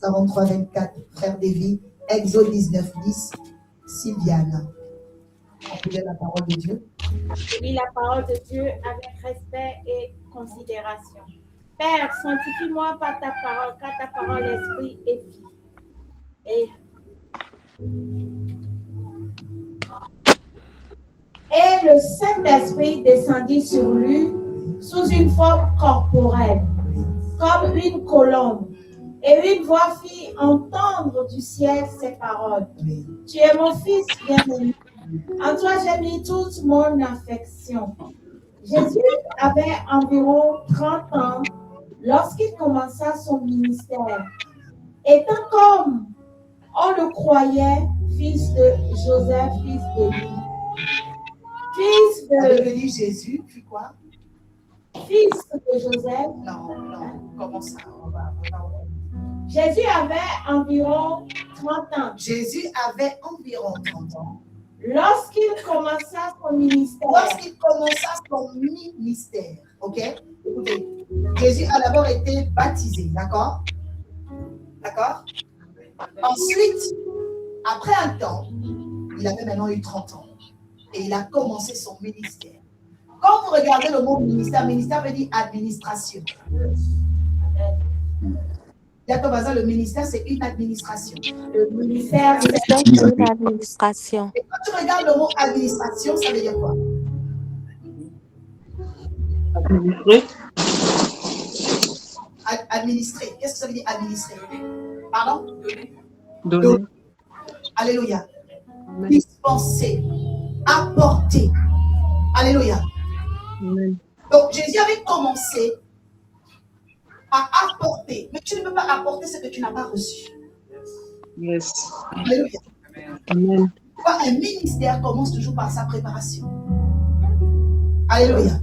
43, 24, frère David, Exode 19, 10, Sylviane. On peut lire la parole de Dieu. Je lis la parole de Dieu avec respect et considération. Père, sanctifie-moi par ta parole, car ta parole, esprit et vie. Et le Saint-Esprit descendit sur lui sous une forme corporelle, comme une colombe. Et une voix fit entendre du ciel ces paroles. Tu es mon fils bien-aimé. En toi, j'ai mis toute mon affection. Jésus avait environ 30 ans lorsqu'il commença son ministère. Étant comme on le croyait, fils de Joseph, fils d'Élie. Fils de Jésus, puis quoi? Fils de Joseph. Non, comment ça? Jésus avait environ 30 ans. Jésus avait environ 30 ans. Lorsqu'il commença son ministère. Ok? Écoutez, Jésus a d'abord été baptisé, d'accord? D'accord? Ensuite, après un temps, il avait maintenant eu 30 ans. Et il a commencé son ministère. Quand vous regardez le mot ministère, ministère veut dire administration. D'accord, le ministère, c'est une administration. Le ministère, c'est une administration. Et quand tu regardes le mot administration, ça veut dire quoi? Administrer. Administrer. Qu'est-ce que ça veut dire administrer? Pardon? Donner. Alléluia. Dispenser. Apporter. Alléluia. Amen. Donc, Jésus avait commencé à apporter. Mais tu ne peux pas apporter ce que tu n'as pas reçu. Yes. Alléluia. Amen. Un ministère commence toujours par sa préparation. Alléluia.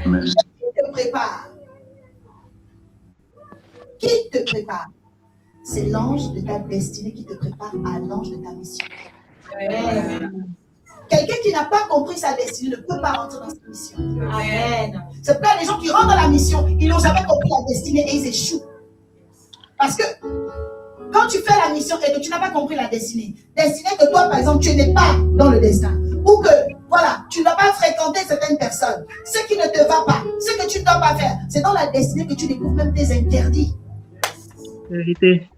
Amen. Qui te prépare? Qui te prépare? C'est l'ange de ta destinée qui te prépare à l'ange de ta mission. Amen. Quelqu'un qui n'a pas compris sa destinée ne peut pas rentrer dans sa mission. Amen. C'est pourquoi les gens qui rentrent dans la mission, ils n'ont jamais compris la destinée et ils échouent. Parce que quand tu fais la mission et que tu n'as pas compris la destinée que toi, par exemple, tu n'es pas dans le destin, ou que, voilà, tu ne vas pas fréquenter certaines personnes, ce qui ne te va pas, ce que tu ne dois pas faire, c'est dans la destinée que tu découvres même tes interdits. Vérité.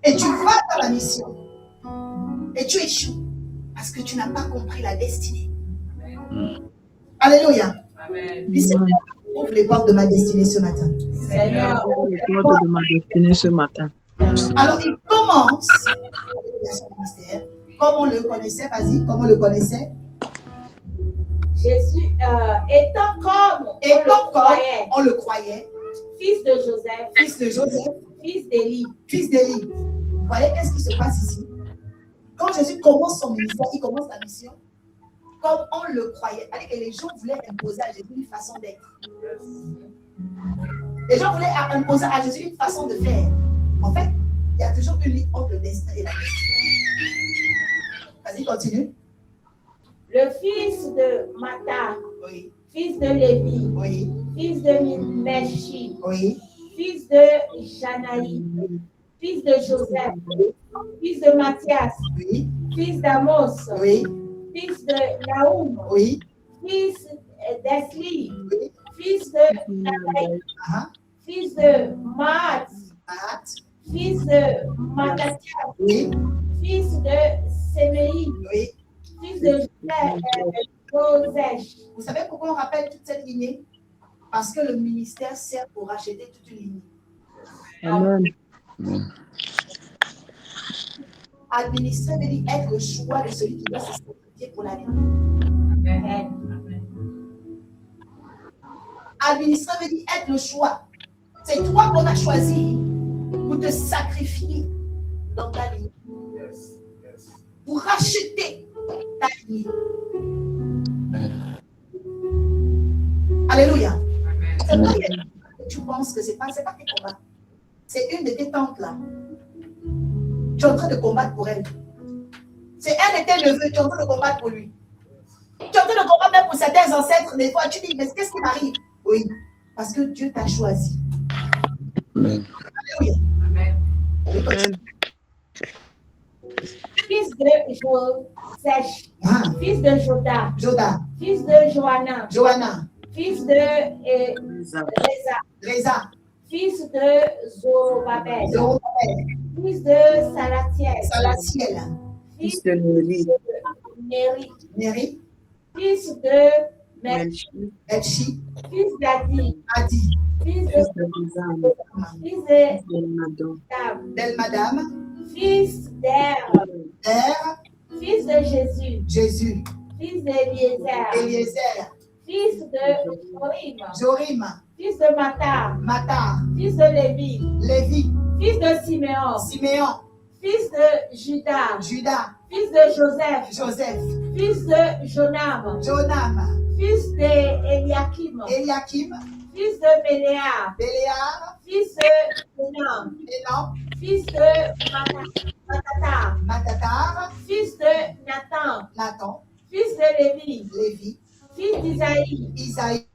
Et tu vas dans la mission et tu échoues parce que tu n'as pas compris la destinée. Alléluia. Amen. Dis, Seigneur, ouvre les portes de ma destinée ce matin. Seigneur, ouvre les portes de ma destinée ce matin. Alors, il commence son ministère. Comme on le connaissait, vas-y, comme on le connaissait. Jésus, étant comme on le croyait, fils de Joseph, fils d'Élie. Vous voyez, qu'est-ce qui se passe ici? Quand Jésus commence son ministère, il commence la mission, comme on le croyait. C'est-à-dire que les gens voulaient imposer à Jésus une façon d'être. Les gens voulaient imposer à Jésus une façon de faire. En fait, il y a toujours une ligne entre le destin et la destinée. Vas-y, continue. Le fils de Mattha, oui. Fils de Lévi, oui. Fils de Melchi, oui. Fils de Janaï, fils de Joseph, fils de Matthias, oui. Fils d'Amos, oui. Fils de Naoum, oui. Fils d'Esli, oui. Fils de Nathanaël, fils de Maat, fils de Mattathias, oui. fils de Séméi, oui. fils de Josèche. Vous savez pourquoi on rappelle toute cette lignée? Parce que le ministère sert pour racheter toute une lignée. Amen. Administrer veut dire être le choix de celui qui doit se sacrifier pour la lignée. Amen. Administrer veut dire être le choix. C'est toi qu'on a choisi pour te sacrifier dans ta lignée. Pour racheter ta lignée. Alléluia. C'est pas que tu penses que c'est pas tes combats. C'est une de tes tantes là. Tu es en train de combattre pour elle. C'est un de tes neveux, tu es en train de combattre pour lui. Tu es en train de combattre même pour certains ancêtres. Des fois, tu dis, mais qu'est-ce qui m'arrive? Oui, parce que Dieu t'a choisi. Amen. Alléluia. Amen. Écoute. Fils de Josèche, Ah, fils de Joda, Joda, fils de Johanna, Johanna, fils de Reza, Reza, fils de Zorobabel, Zorobabel, fils de Salatiel, Salatiel, fils fils de Néri, de Néri, Néri, fils de Melchi, Elchi, fils d'Adi, Adi, fils fils de de Bizan, fils de fils de Madon, Dam, Delmadam, fils d'Er, Er, fils de Jésus, Jésus, fils d'Eliezer, Eliezer, fils de Jorim, Jorim, fils de Matar, Matar, fils de Lévi, Lévi, fils de Siméon, Siméon, fils de Judas, Judas, fils de Joseph, Joseph, fils de Jonam, Jonam, fils d'Eliakim, Eliakim, fils de Béléa, Béléar, fils de Enan, Enan, fils de Matata, Matatar, fils de Nathan, Nathan, fils de Lévi, Lévi, fils d'Isaïe, Isaïe,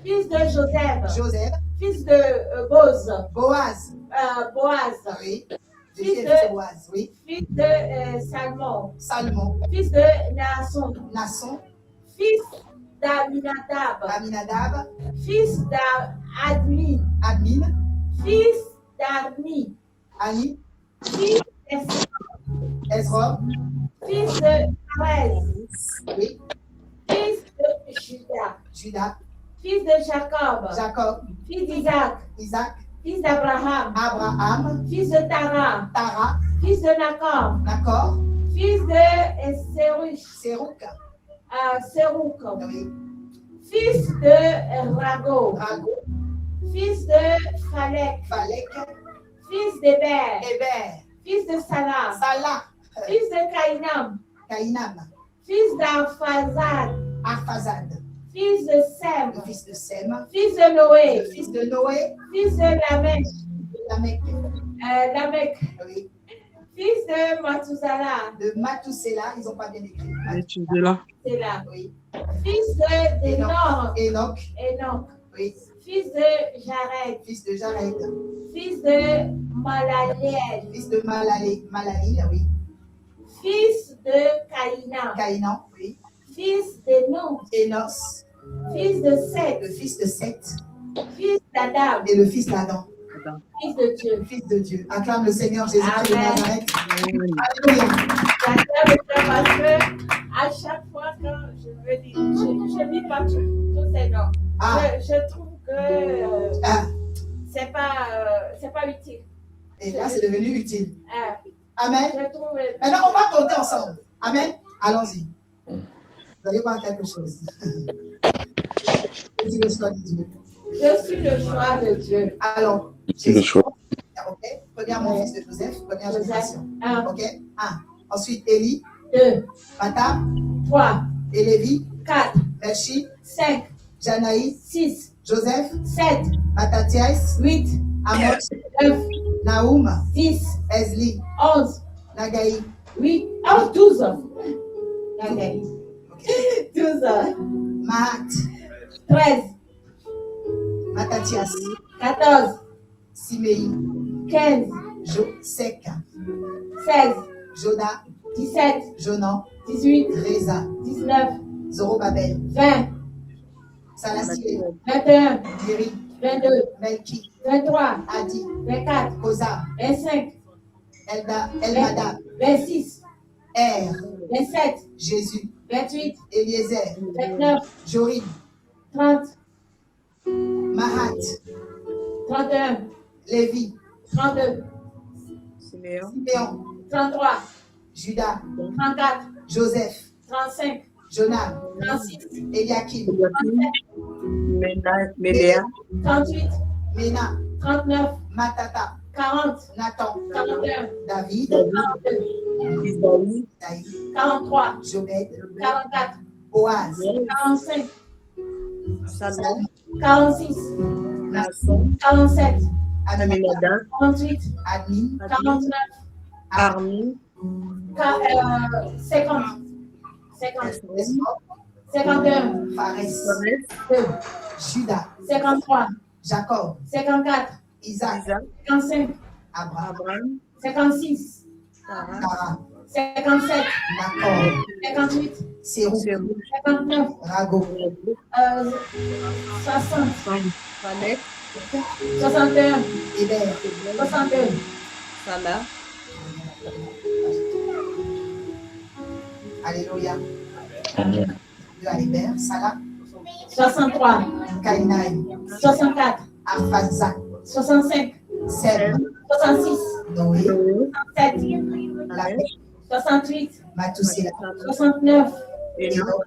fils de Joseph, Joseph, fils de Boz, Boaz, Boaz, oui, Fils Jésus, de- c'est Boaz, oui, fils de Salmon, Salmon, fils de Naasson, Nasson, fils d'Aminadab, Aminadab, fils d'Admi, Admin, fils d'Arni, Ani, fils Ezra, fils de Perez, oui, fils de Judas, Judas, fils de Jacob, Jacob, fils d'Isaac, Isaac, fils d'Abraham, Abraham, fils de Tara, Tara, fils de Nacor, Nacor, fils de Sérouk, Sérouk, oui, fils de Rago, Rago, fils de Phalek, Falek, fils d'Héber, Héber, fils de Salah, Salah, fils de Caïnam, Caïnam, fils d'Arphazad, Arphazad, fils de Sem, le fils de Sem, fils de Noé, le fils de Noé, fils de Lamech, Lamech, Lamech, oui, fils de Mathusalah, de Mathusela, ils n'ont pas bien écrit, étudié là, c'est là, oui, fils de Dénor, Enoch, Enoch, oui, fils de Jared, fils de Jared, fils de Malaliel, fils de Malali, oui, fils de Caïna, Caïnan, oui, fils d'Enon, Enos, fils de Seth, le fils de Seth, fils d'Adam, et le fils d'Adam, fils de Dieu. le fils de Dieu. Acclame le Seigneur Jésus-Christ de Amen. Nazareth. Amen. Alléluia. J'adore le faire parce que à chaque fois que je veux dire, je lis pas tous ces noms. Ah. Je trouve que Ah, c'est pas utile. et là, c'est devenu utile. Amen. Je trouve. Maintenant, on va compter ensemble. Amen. Allons-y. Vous allez voir quelque chose. Je dis le choix de Dieu. Je suis le choix de Dieu. Alors, C'est le choix. Ok. Première, mon fils de Joseph. Première Joseph. génération. 1, Ok. 1. Ensuite, Élie, 2, Matam, 3, et Lévi, 4, Melchi, 5, Janaï, 6, Joseph, 7, Mattathias, 8, Amos, 9, Naoum, 10, Esli, 11, Nagaï. 8, 11, 12. Nagaï. Ok. 12, Mahat, 13, Mattathias, 14, Simei, 15, Sek, 16, Joda, 17, Jonan, 18, Reza, 19, Zorobabel, 20, Salassie, 21, Miri, 22, Melki, 23, Adi, 24, Koza, 25, Elmadab, 26, Er, 27, Jésus, 28, Eliezer, 29, Jorim, 30, Mahat, 31, Lévi, 32, Siméon, Siméon, 33, Judas, 34, Joseph, 35, Jonam, 36, Eliakim, Méléa, 38, Mena, 39, Matata, 40, Nathan, 41, David, 42, Isaïe, Daï, 43, Jobed, 44, Boaz, 45, Salmon, 46, Naasson, 47, Aminadab, 48, Admin, 49, Armi, 50, 50, Esmod, 51, Fares, 2, Judas, 53, Jacob, 54, Isaac, Isaac, 55, Abraham, Abraham, 56, Sarah, Sarah, 57, Nacor, 58, Sérou, Sérou, 59, Rago, 60, Falek, 61, Hébert, 62, Salah, Alléluia. Amen. De Hébert, Salah, 63, Kainaï, 64, Arphaxad, 65, Sem, 66, Noé, Noé, 67, Lamech, 68, Mathusela, 69, Enoch,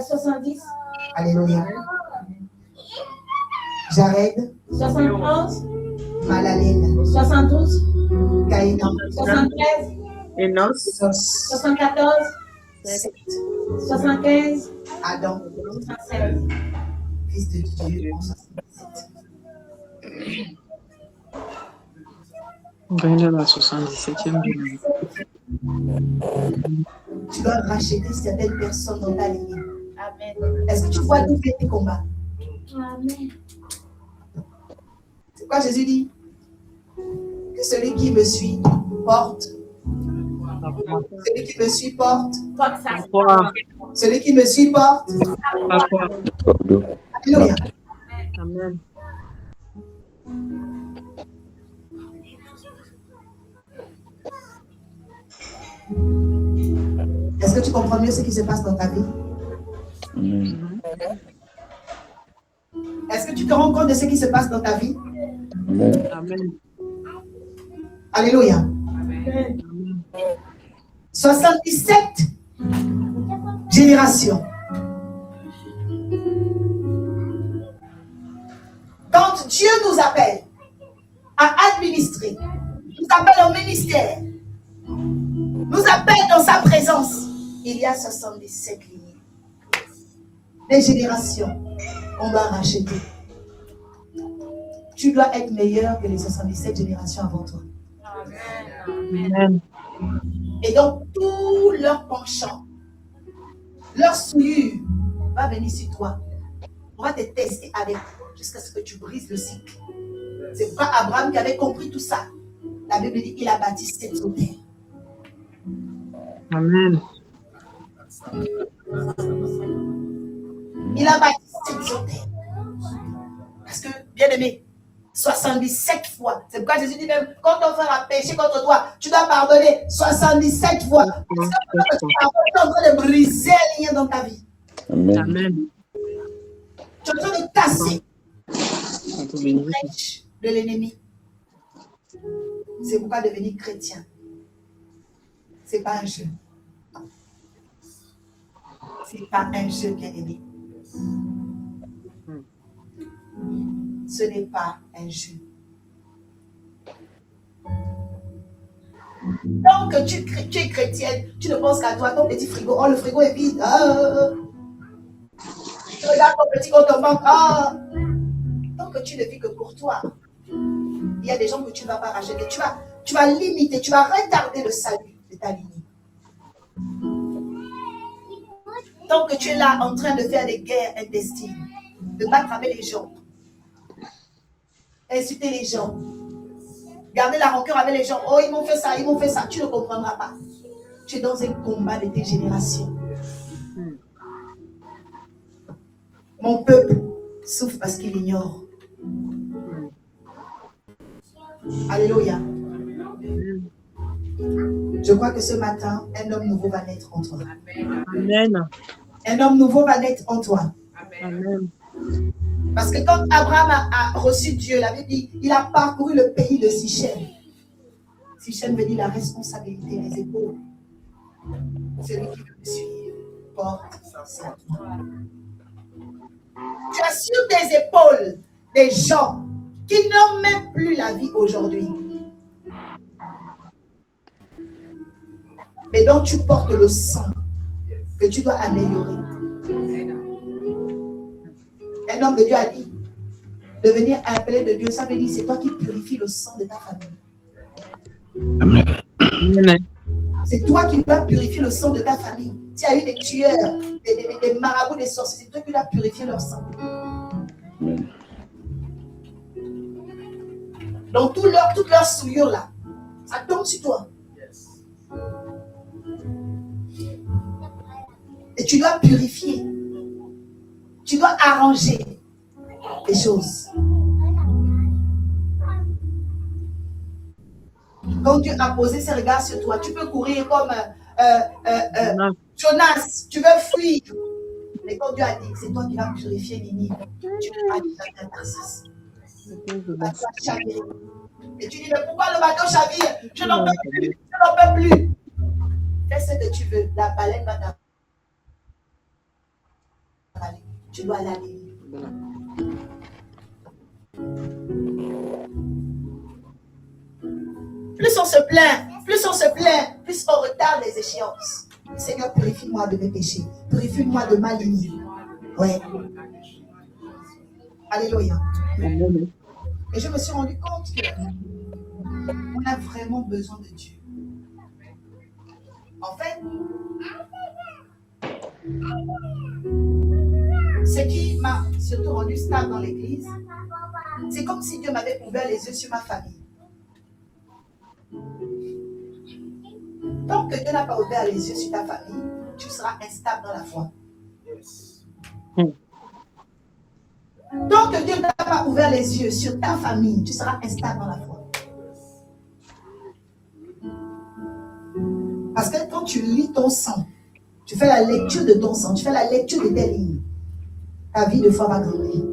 70, Alléluia. Jared, 71, Malalène, 72, Caïnan, 73, Enos, Sos, 74, Seth, 75, Adam, 76. fils de Dieu, en 77. Venez la 77e génération. Tu dois racheter certaines personnes dans ta lignée. Amen. Est-ce que tu vois d'où viennent tes combats? Amen. C'est quoi Jésus dit? Que celui qui me suit porte. Celui qui me suit porte. Comme ça. Foi, Celui qui me suit porte. la foi. Alléluia. Amen. Est-ce que tu comprends mieux ce qui se passe dans ta vie? Amen. Est-ce que tu te rends compte de ce qui se passe dans ta vie? Amen. Amen. Alléluia. Amen. 77 générations. Quand Dieu nous appelle à administrer, nous appelle au ministère, nous appelle dans sa présence, il y a 77 lignées. Des générations qu'on doit racheter. Tu dois être meilleur que les 77 générations avant toi. Amen. Et donc, tout leur penchant, leur souillure va venir sur toi. On va te tester avec jusqu'à ce que tu brises le cycle. C'est pourquoi Abraham qui avait compris tout ça. La Bible dit qu'il a bâti cette hôtel. Amen. Il a bâti cette hôtel. Parce que, bien aimé, 77 fois. C'est pourquoi Jésus dit même, quand ton frère a péché contre toi, tu dois pardonner 77 fois. Parce que tu es en train de briser les liens dans ta vie. Amen. Amen. Tu es en train de casser Santo les béni. brèches de l'ennemi. C'est pourquoi devenir chrétien, ce n'est pas un jeu. Ce n'est pas un jeu, bien aimé. Ce n'est pas un jeu. Tant que tu es chrétienne, tu ne penses qu'à toi, ton petit frigo. Oh, le frigo est vide. Tu regardes ton petit compte en banque. Tant que tu ne vis que pour toi, il y a des gens que tu ne vas pas racheter. Tu vas limiter, tu vas retarder le salut de ta lignée. Tant que tu es là en train de faire des guerres intestines, de battre avec les gens, insulter les gens, garder la rancœur avec les gens. Oh, ils m'ont fait ça, tu ne comprendras pas. Tu es dans un combat de tes générations. Mon peuple souffre parce qu'il ignore. Alléluia. Je crois que ce matin, un homme nouveau va naître en toi. Amen. Un homme nouveau va naître en toi. Amen. Parce que quand Abraham a reçu Dieu, la Bible dit, il a parcouru le pays de Sichem. Sichem veut dire la responsabilité, les épaules. Celui qui veut me suivre porte sa croix. Tu as sur tes épaules des gens qui n'ont même plus la vie aujourd'hui. Mais donc tu portes le sang que tu dois améliorer. Un homme de Dieu a dit, devenir appelé de Dieu, ça veut dire c'est toi qui purifies le sang de ta famille. Amen. Amen. C'est toi qui dois purifier le sang de ta famille. S'il y a eu des tueurs, des marabouts, des sorciers, c'est toi qui dois purifier leur sang. Amen. Donc toute leur souillure là, ça tombe sur toi. Et tu dois purifier. Tu dois arranger les choses. Quand Dieu a posé ses regards sur toi, tu peux courir comme Jonas, tu veux fuir. Mais quand Dieu a dit, c'est toi qui vas purifier Ninive, tu as dit à Tarsis. Le bateau a chaviré. Et tu dis, mais pourquoi le bateau chavire? Je n'en peux plus, je n'en peux plus. Fais ce que tu veux, la baleine va t'avaler. Tu dois aller à Ninive. Plus on se plaint, plus on retarde les échéances. Seigneur, purifie-moi de mes péchés. Purifie-moi de ma lignée. Ouais. Alléluia. Et je me suis rendu compte qu'on a vraiment besoin de Dieu. En fait, ce qui m'a surtout rendu stable dans l'église, c'est comme si Dieu m'avait ouvert les yeux sur ma famille. Tant que Dieu n'a pas ouvert les yeux sur ta famille, tu seras instable dans la foi. Tant que Dieu n'a pas ouvert les yeux sur ta famille, tu seras instable dans la foi. Parce que quand tu lis ton sang, tu fais la lecture de ton sang, tu fais la lecture de tes lignes, ta vie de foi va grandir.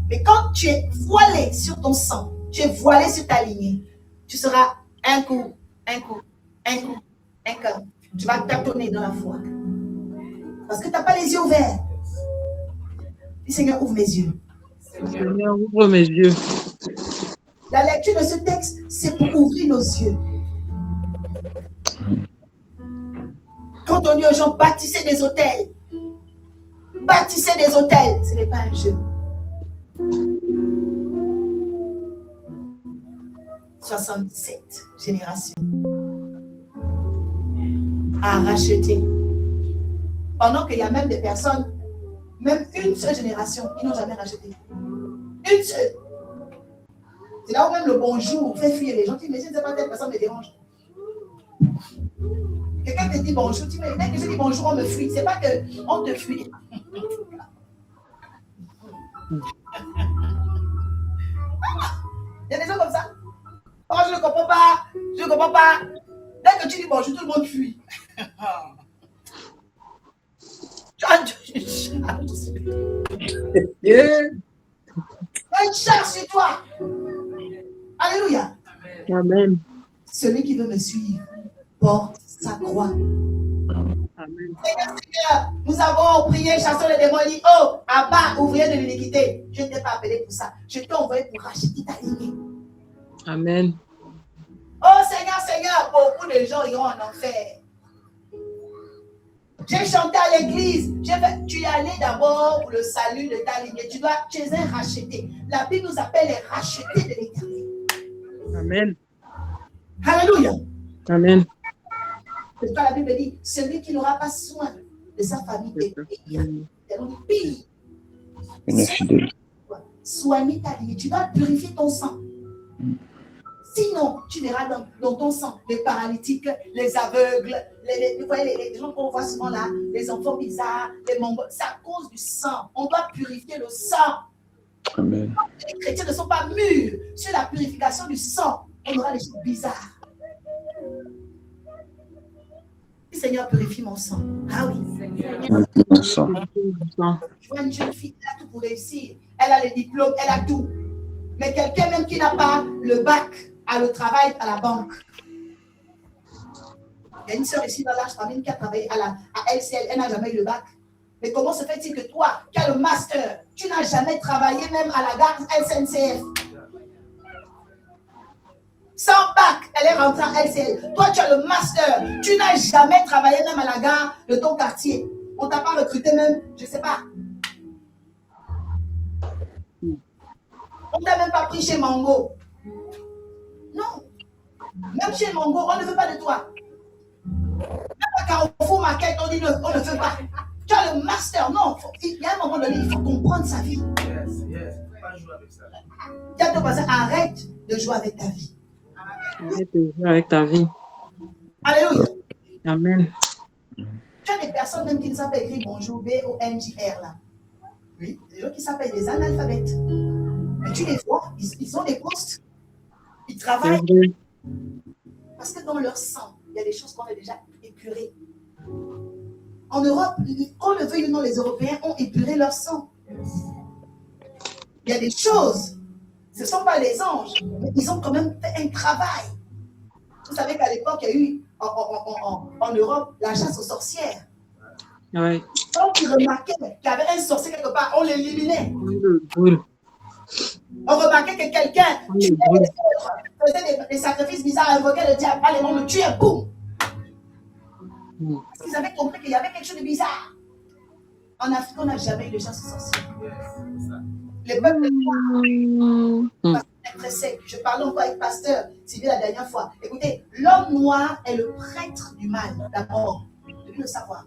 Mais quand tu es voilé sur ton sang, tu es voilé sur ta lignée, tu seras un coup. Tu vas tâtonner dans la foi. Parce que tu n'as pas les yeux ouverts. Dis, Seigneur, ouvre mes yeux. Seigneur, ouvre mes yeux. La lecture de ce texte, c'est pour ouvrir nos yeux. Quand on dit aux gens, bâtissez des hôtels. Bâtissez des hôtels. Ce n'est pas un jeu. 77 générations à racheter. Pendant qu'il y a même des personnes, même une seule génération, ils n'ont jamais racheté. Une seule. C'est là où même le bonjour fait fuir les gens. Tu imagines, c'est pas telle personne me dérange. Quelqu'un te dit bonjour, tu imagines, dès que je dis bonjour, on me fuit. C'est pas qu'on te fuit. Il y a des gens comme ça. Oh, je ne comprends pas. Je ne comprends pas. Dès que tu dis bonjour, tout le monde fuit. Il y a une charge sur toi. Alléluia. Amen. Celui qui veut me suivre porte sa croix. Amen. Seigneur, nous avons prié, chassons les démons. Il dit, oh, Abba, ouvrier de l'iniquité. Je ne t'ai pas appelé pour ça. Je t'ai envoyé pour racheter ta lignée. Amen. Oh Seigneur, Seigneur, beaucoup de gens iront en enfer. J'ai chanté à l'église. Tu es allé d'abord pour le salut de ta lignée. Tu es un racheté. La Bible nous appelle les rachetés de l'éternel. Amen. Alléluia. Amen. C'est pourquoi la Bible dit, celui qui n'aura pas soin de sa famille est pire. Soigne ta lignée. Tu dois purifier ton sang. Sinon, tu verras dans ton sang les paralytiques, les aveugles, les gens qu'on voit souvent là, les enfants bizarres, les mongols. C'est à cause du sang. On doit purifier le sang. Amen. Les chrétiens ne sont pas mûrs sur la purification du sang. On aura des choses bizarres. Seigneur, purifie mon sang. Ah oui. Mon sang. Tu vois une jeune fille, elle a tout pour réussir. Elle a les diplômes, elle a tout. Mais quelqu'un même qui n'a pas le bac a le travail à la banque. Il y a une sœur ici dans l'âge famille qui a travaillé à LCL, elle n'a jamais eu le bac. Mais comment se fait-il que toi, qui as le master, tu n'as jamais travaillé même à la gare SNCF? Sans bac, elle est rentrée à LCL. Toi, tu as le master. Tu n'as jamais travaillé même à la gare de ton quartier. On ne t'a pas recruté même, je ne sais pas. On ne t'a même pas pris chez Mango. Non. Même chez Mango, on ne veut pas de toi. Même à Carrefour Market, on dit on ne veut pas. Tu as le master. Non, il y a un moment donné, il faut comprendre sa vie. Dis à ton voisin, arrête de jouer avec ta vie. Arrête de jouer avec ta vie. Alléluia. Amen. Tu as des personnes même qui ne savent pas écrire bonjour, B-O-N-J-R là. Oui, des gens qui s'appellent des analphabètes. Mais tu les vois, ils ont des postes. Ils travaillent. Parce que dans leur sang, il y a des choses qu'on a déjà épurées. En Europe, qu'on le veuille ou non, les Européens ont épuré leur sang. Il y a des choses. Ce ne sont pas les anges, mais ils ont quand même fait un travail. Vous savez qu'à l'époque, il y a eu en Europe la chasse aux sorcières. Oui. Donc, ils remarquaient qu'il y avait un sorcier quelque part, on l'éliminait. On remarquait que quelqu'un faisait des sacrifices bizarres, invoquait le diable, allez, on le tuait, boum. Parce qu'ils avaient compris qu'il y avait quelque chose de bizarre. En Afrique, on n'a jamais eu de chasse aux sorcières. Les peuples noirs, très sec. Je parlais encore avec Pasteur Sylvie la dernière fois. Écoutez, l'homme noir est le prêtre du mal, d'abord. Vous devez le savoir.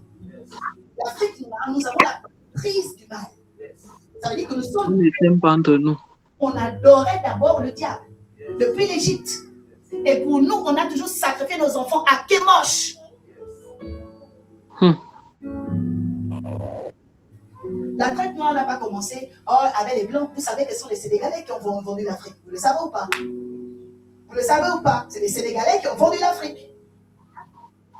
L'Afrique noire, nous avons la prise du mal. Ça veut dire que nous sommes. On ne s'aime pas entre nous. On adorait d'abord le diable, depuis l'Égypte. Et pour nous, on a toujours sacrifié nos enfants à Kémosh. La traite noire n'a pas commencé avec les Blancs. Vous savez que ce sont les Sénégalais qui ont vendu l'Afrique. Vous le savez ou pas? Vous le savez ou pas? C'est les Sénégalais qui ont vendu l'Afrique.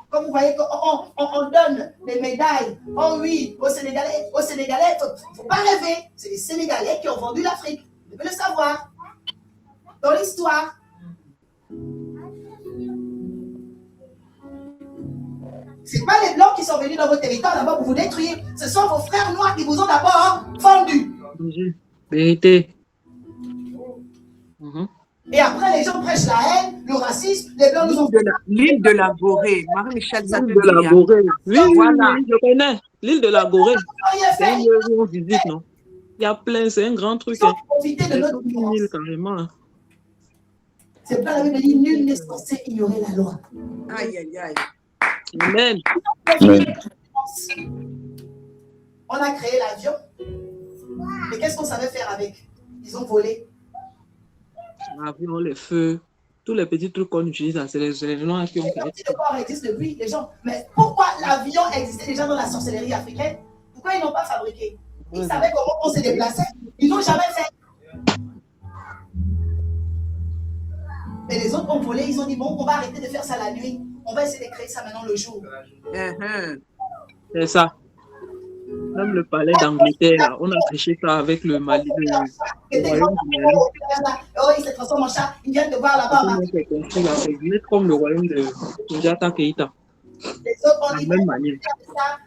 Comme vous voyez qu'on donne des médailles. Oh oui, aux Sénégalais, il ne faut pas rêver. C'est les Sénégalais qui ont vendu l'Afrique. Vous devez le savoir. Dans l'histoire. Ce n'est pas les Blancs qui sont venus dans votre territoire d'abord pour vous détruire. Ce sont vos frères noirs qui vous ont d'abord vendus. Vérité. Et après, les gens prêchent la haine, le racisme. Les Blancs nous ont... L'île de la Gorée. Marie-Michel, ça te L'île de la dit. Gorée. Oui, Voilà. je connais. L'île de la Gorée. C'est fait. une île où on visite, non? Il y a plein, c'est un grand truc. Ils ont profité de notre une île carrément. C'est pas la Bible dit, nul n'est censé ignorer la loi. Aïe, aïe, aïe. Amen. On a créé l'avion. Mais qu'est-ce qu'on savait faire avec? Ils ont volé. L'avion, les feux, tous les petits trucs qu'on utilise, c'est les noirs qui ont créé. Le corps existe depuis, les gens. Mais pourquoi l'avion existait déjà dans la sorcellerie africaine? Pourquoi ils n'ont pas fabriqué? Ils savaient comment on se déplaçait. Ils n'ont jamais fait. Et les autres ont volé, ils ont dit, bon, on va arrêter de faire ça la nuit. On va essayer de créer ça maintenant le jour. C'est ça. Même le palais d'Angleterre, on a triché ça avec le Mali. Oh, il se transforme en chat. Il vient de voir là-bas. C'est construit là, c'est comme le royaume de Sundiata Keïta. Les autres ont dit, même manière.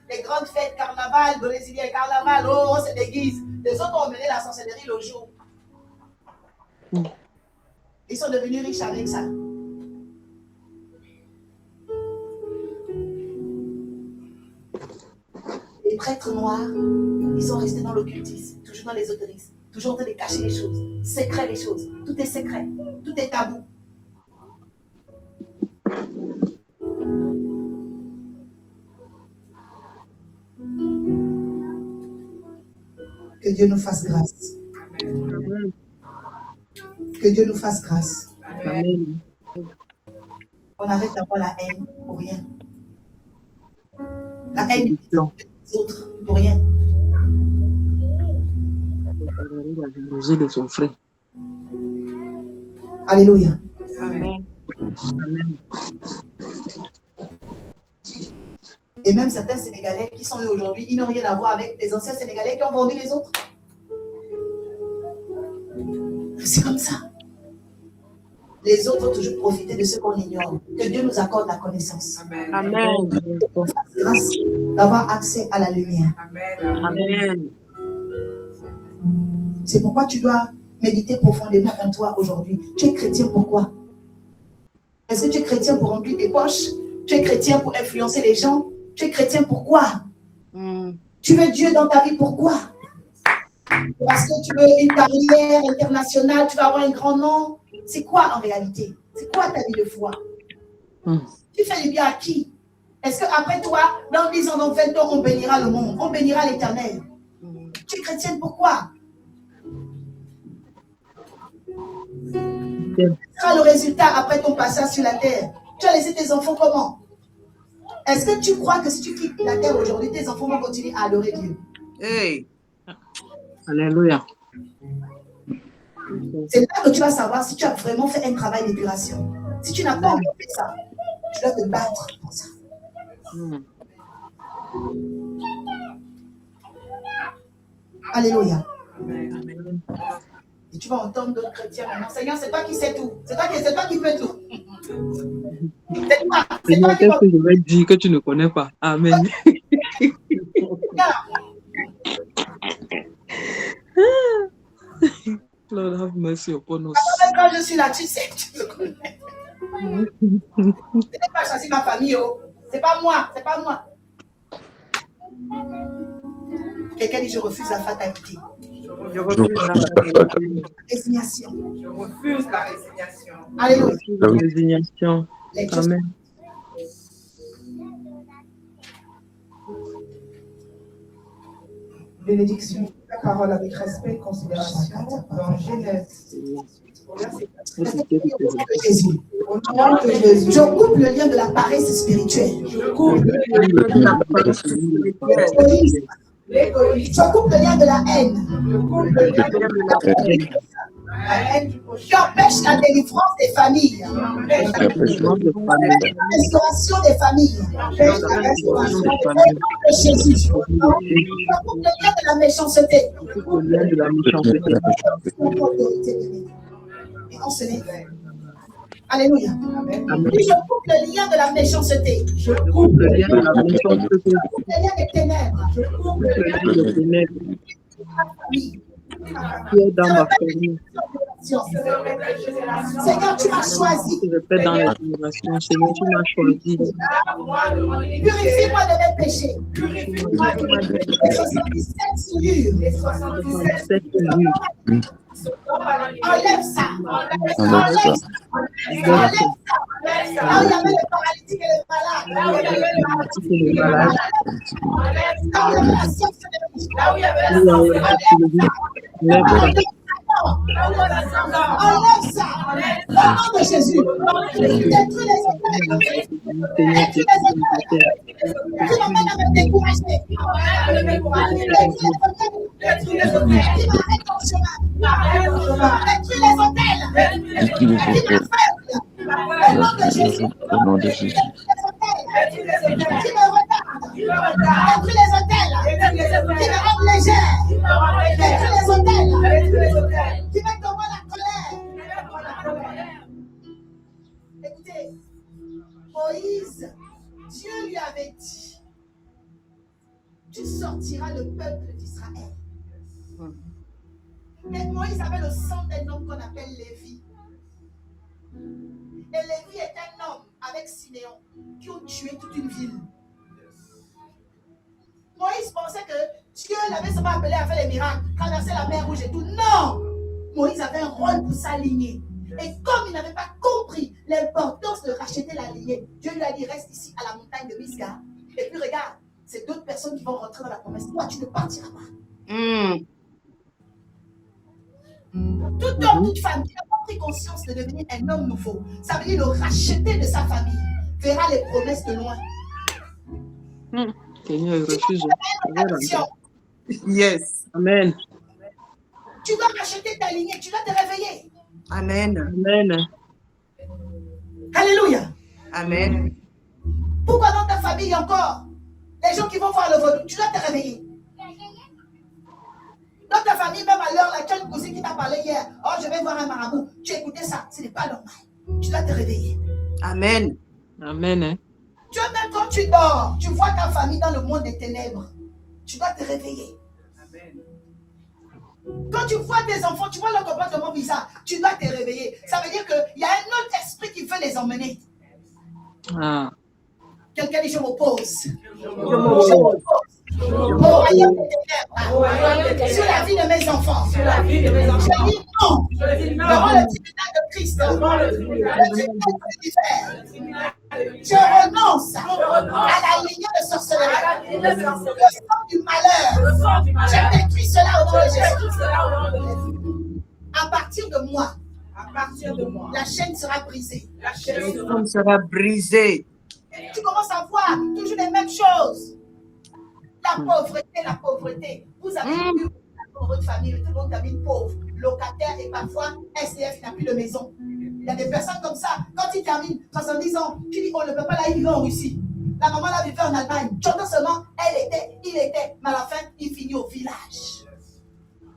Les grandes fêtes, carnaval, brésilien, carnaval, oh, on se déguise. Les autres ont mené la sorcellerie le jour. Ils sont devenus riches avec ça. Les prêtres noirs, ils sont restés dans l'occultisme, toujours dans l'ésotérisme, toujours en train de cacher les choses, secret les choses. Tout est secret, tout est tabou. Que Dieu nous fasse grâce. Amen. Que Dieu nous fasse grâce. Amen. On arrête d'avoir la haine pour rien. La haine des autres pour rien. La jalousie de son frère. Alléluia. Amen. Amen. Et même certains Sénégalais qui sont là aujourd'hui, ils n'ont rien à voir avec les anciens Sénégalais qui ont vendu les autres. C'est comme ça. Les autres ont toujours profité de ce qu'on ignore. Que Dieu nous accorde la connaissance. Amen. Amen. Grâce d'avoir accès à la lumière. Amen. Amen. C'est pourquoi tu dois méditer profondément en toi aujourd'hui. Tu es chrétien pourquoi? Est-ce que tu es chrétien pour remplir tes poches? Tu es chrétien pour influencer les gens? Tu es chrétien pourquoi? Tu veux Dieu dans ta vie pourquoi? Parce que tu veux une carrière internationale, tu vas avoir un grand nom. C'est quoi en réalité? C'est quoi ta vie de foi? Tu fais du bien à qui? Est-ce qu'après toi, dans 10 ans, dans 20 ans, on bénira le monde, on bénira l'Éternel? Tu es chrétienne pourquoi? Quel sera le résultat après ton passage sur la terre? Tu as laissé tes enfants comment? Est-ce que tu crois que si tu quittes la terre aujourd'hui, tes enfants vont continuer à adorer Dieu? Hey. Alléluia. C'est là que tu vas savoir si tu as vraiment fait un travail d'épuration. Si tu n'as pas encore fait ça, tu dois te battre pour ça. Alléluia. Et tu vas entendre d'autres chrétiens maintenant. Seigneur, c'est toi qui sais tout. C'est toi qui peux tout. C'est toi Seigneur, qui qu'est-ce que je vais dire que tu ne connais pas? Amen. Lord have mercy upon us. Quand je suis là, tu sais que tu me connais. Je n'ai pas choisi ma famille. Oh. C'est pas moi. Quelqu'un dit je refuse la fatalité. Je refuse la Résignation. Je refuse la résignation. Alléluia. La résignation. Amen. Bénédiction. La parole avec respect et considération dans Genèse. Jésus. Au nom de Jésus. Je coupe le lien de la paresse spirituelle. Je coupe le lien de la paresse spirituelle. Je coupe le lien de la haine. Je coupe le lien de la haine. Qui empêche la délivrance des familles. La restauration des familles. La restauration de Jésus. Je coupe le lien de la méchanceté. Et on se lève. Alléluia. Je coupe le lien de la méchanceté. Je coupe le lien de la méchanceté. Je coupe le lien des ténèbres. Je coupe le lien des ténèbres. Tu es dans ma famille. Seigneur, tu m'as choisi. Je répète dans les générations. Seigneur, tu m'as choisi. Purifie-moi de mes péchés. Purifie-moi de mes péchés. Les 77 souillures. Les 77 souillures. Enlève ça. Enlève ça. Enlève ça. Là où il y avait les paralytiques et les malades. Là où il y avait les paralytiques et les malades. Là où il y avait la science et les médicaments. Là où il y avait la science et les médicaments. Enlève ça. Au nom de Jésus. Détruis les hôtels. Détruis les hôtels. Tu m'amènes à me décourager. Détruis les hôtels. Qui m'arrête ton chemin. Détruis les hôtels. Détruis les hôtels. Au nom de Jésus. Au nom de Jésus. Qui me retarde. Détruis les hôtels. Qui me rendent légère. Détruis les hôtels. Qui met tomber la colère. Écoutez, Moïse, Dieu lui avait dit, tu sortiras le peuple d'Israël. Mais Moïse avait le sang d'un homme qu'on appelle Lévi. Et Lévi est un homme avec Siméon qui ont tué toute une ville. Moïse pensait que Dieu l'avait seulement appelé à faire les miracles, traverser la mer Rouge et tout. Non! Moïse avait un rôle pour sa lignée. Et comme il n'avait pas compris l'importance de racheter la lignée, Dieu lui a dit, reste ici à la montagne de Misga. Et puis regarde, c'est d'autres personnes qui vont rentrer dans la promesse. Toi, tu ne partiras pas. Tout homme, toute femme qui n'a pas pris conscience de devenir un homme nouveau, ça veut dire le racheter de sa famille, verra les promesses de loin. Seigneur, il refuse. Yes. Amen. Tu dois racheter ta lignée, tu dois te réveiller. Amen. Amen. Alléluia. Amen. Pourquoi dans ta famille encore les gens qui vont voir le vaudou, tu dois te réveiller. Dans ta famille, même à l'heure, là, tu as une cousine qui t'a parlé hier. Oh, je vais voir un marabout. Tu écoutais ça, ce n'est pas normal. Tu dois te réveiller. Amen. Amen. Tu vois, même quand tu dors, tu vois ta famille dans le monde des ténèbres. Tu dois te réveiller. Amen. Quand tu vois tes enfants, tu vois leur comportement bizarre, tu dois te réveiller. Ça veut dire qu'il y a un autre esprit qui veut les emmener. Ah. Quelqu'un dit je m'oppose. Je m'oppose. Au royaume des ténèbres. Sur la vie de mes enfants. Sur la vie de mes enfants. Je dis non. Je dis non. Devant le tribunal de Christ. Devant le tribunal de Lucifer. Je renonce à la lignée de sorcellerie. Le sang du malheur. Je détruis cela au nom de Jésus. À partir de moi, À partir de moi, la chaîne sera brisée. la chaîne Le sera trône sera brisé. Et tu commences à voir toujours les mêmes choses. La pauvreté. Vous avez eu dans votre famille, tout le monde termine pauvre, locataire et parfois SDF, il n'a plus de maison. Il y a des personnes comme ça, quand ils terminent 70 ans, tu dis, on ne peut pas la vivre en Russie. La maman la vivait en Allemagne. Tu entends seulement, il était, mais à la fin, il finit au village.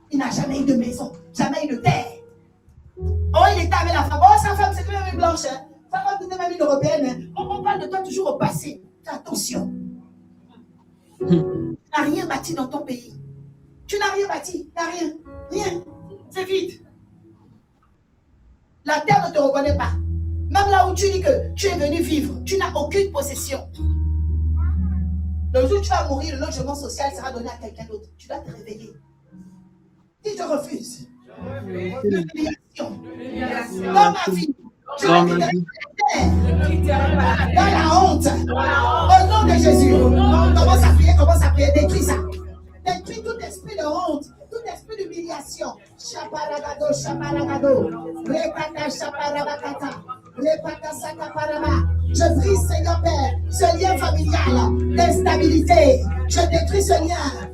Il n'a jamais eu de maison, jamais eu de terre. Oh, il était avec la femme. Oh, sa femme, c'était même une blanche. Hein. Sa femme, c'était même une européenne. Hein. On parle de toi toujours au passé. Fais attention. Tu n'as rien bâti dans ton pays. Tu n'as rien bâti. Tu n'as rien. Rien. C'est vide. La terre ne te reconnaît pas. Même là où tu dis que tu es venu vivre, tu n'as aucune possession. Le jour où tu vas mourir, le logement social sera donné à quelqu'un d'autre. Tu dois te réveiller. Si je refuse, l'humiliation dans ma vie, je ne quitterai pas la terre. Dans la honte, au nom de Jésus, commence à prier, détruis ça. Détruis tout esprit de honte, tout esprit d'humiliation. Chaparagado, chaparagado, repata, chaparabakata, repata, sakaparaba. Je brise, Seigneur Père, ce lien familial d'instabilité. Je détruis ce lien.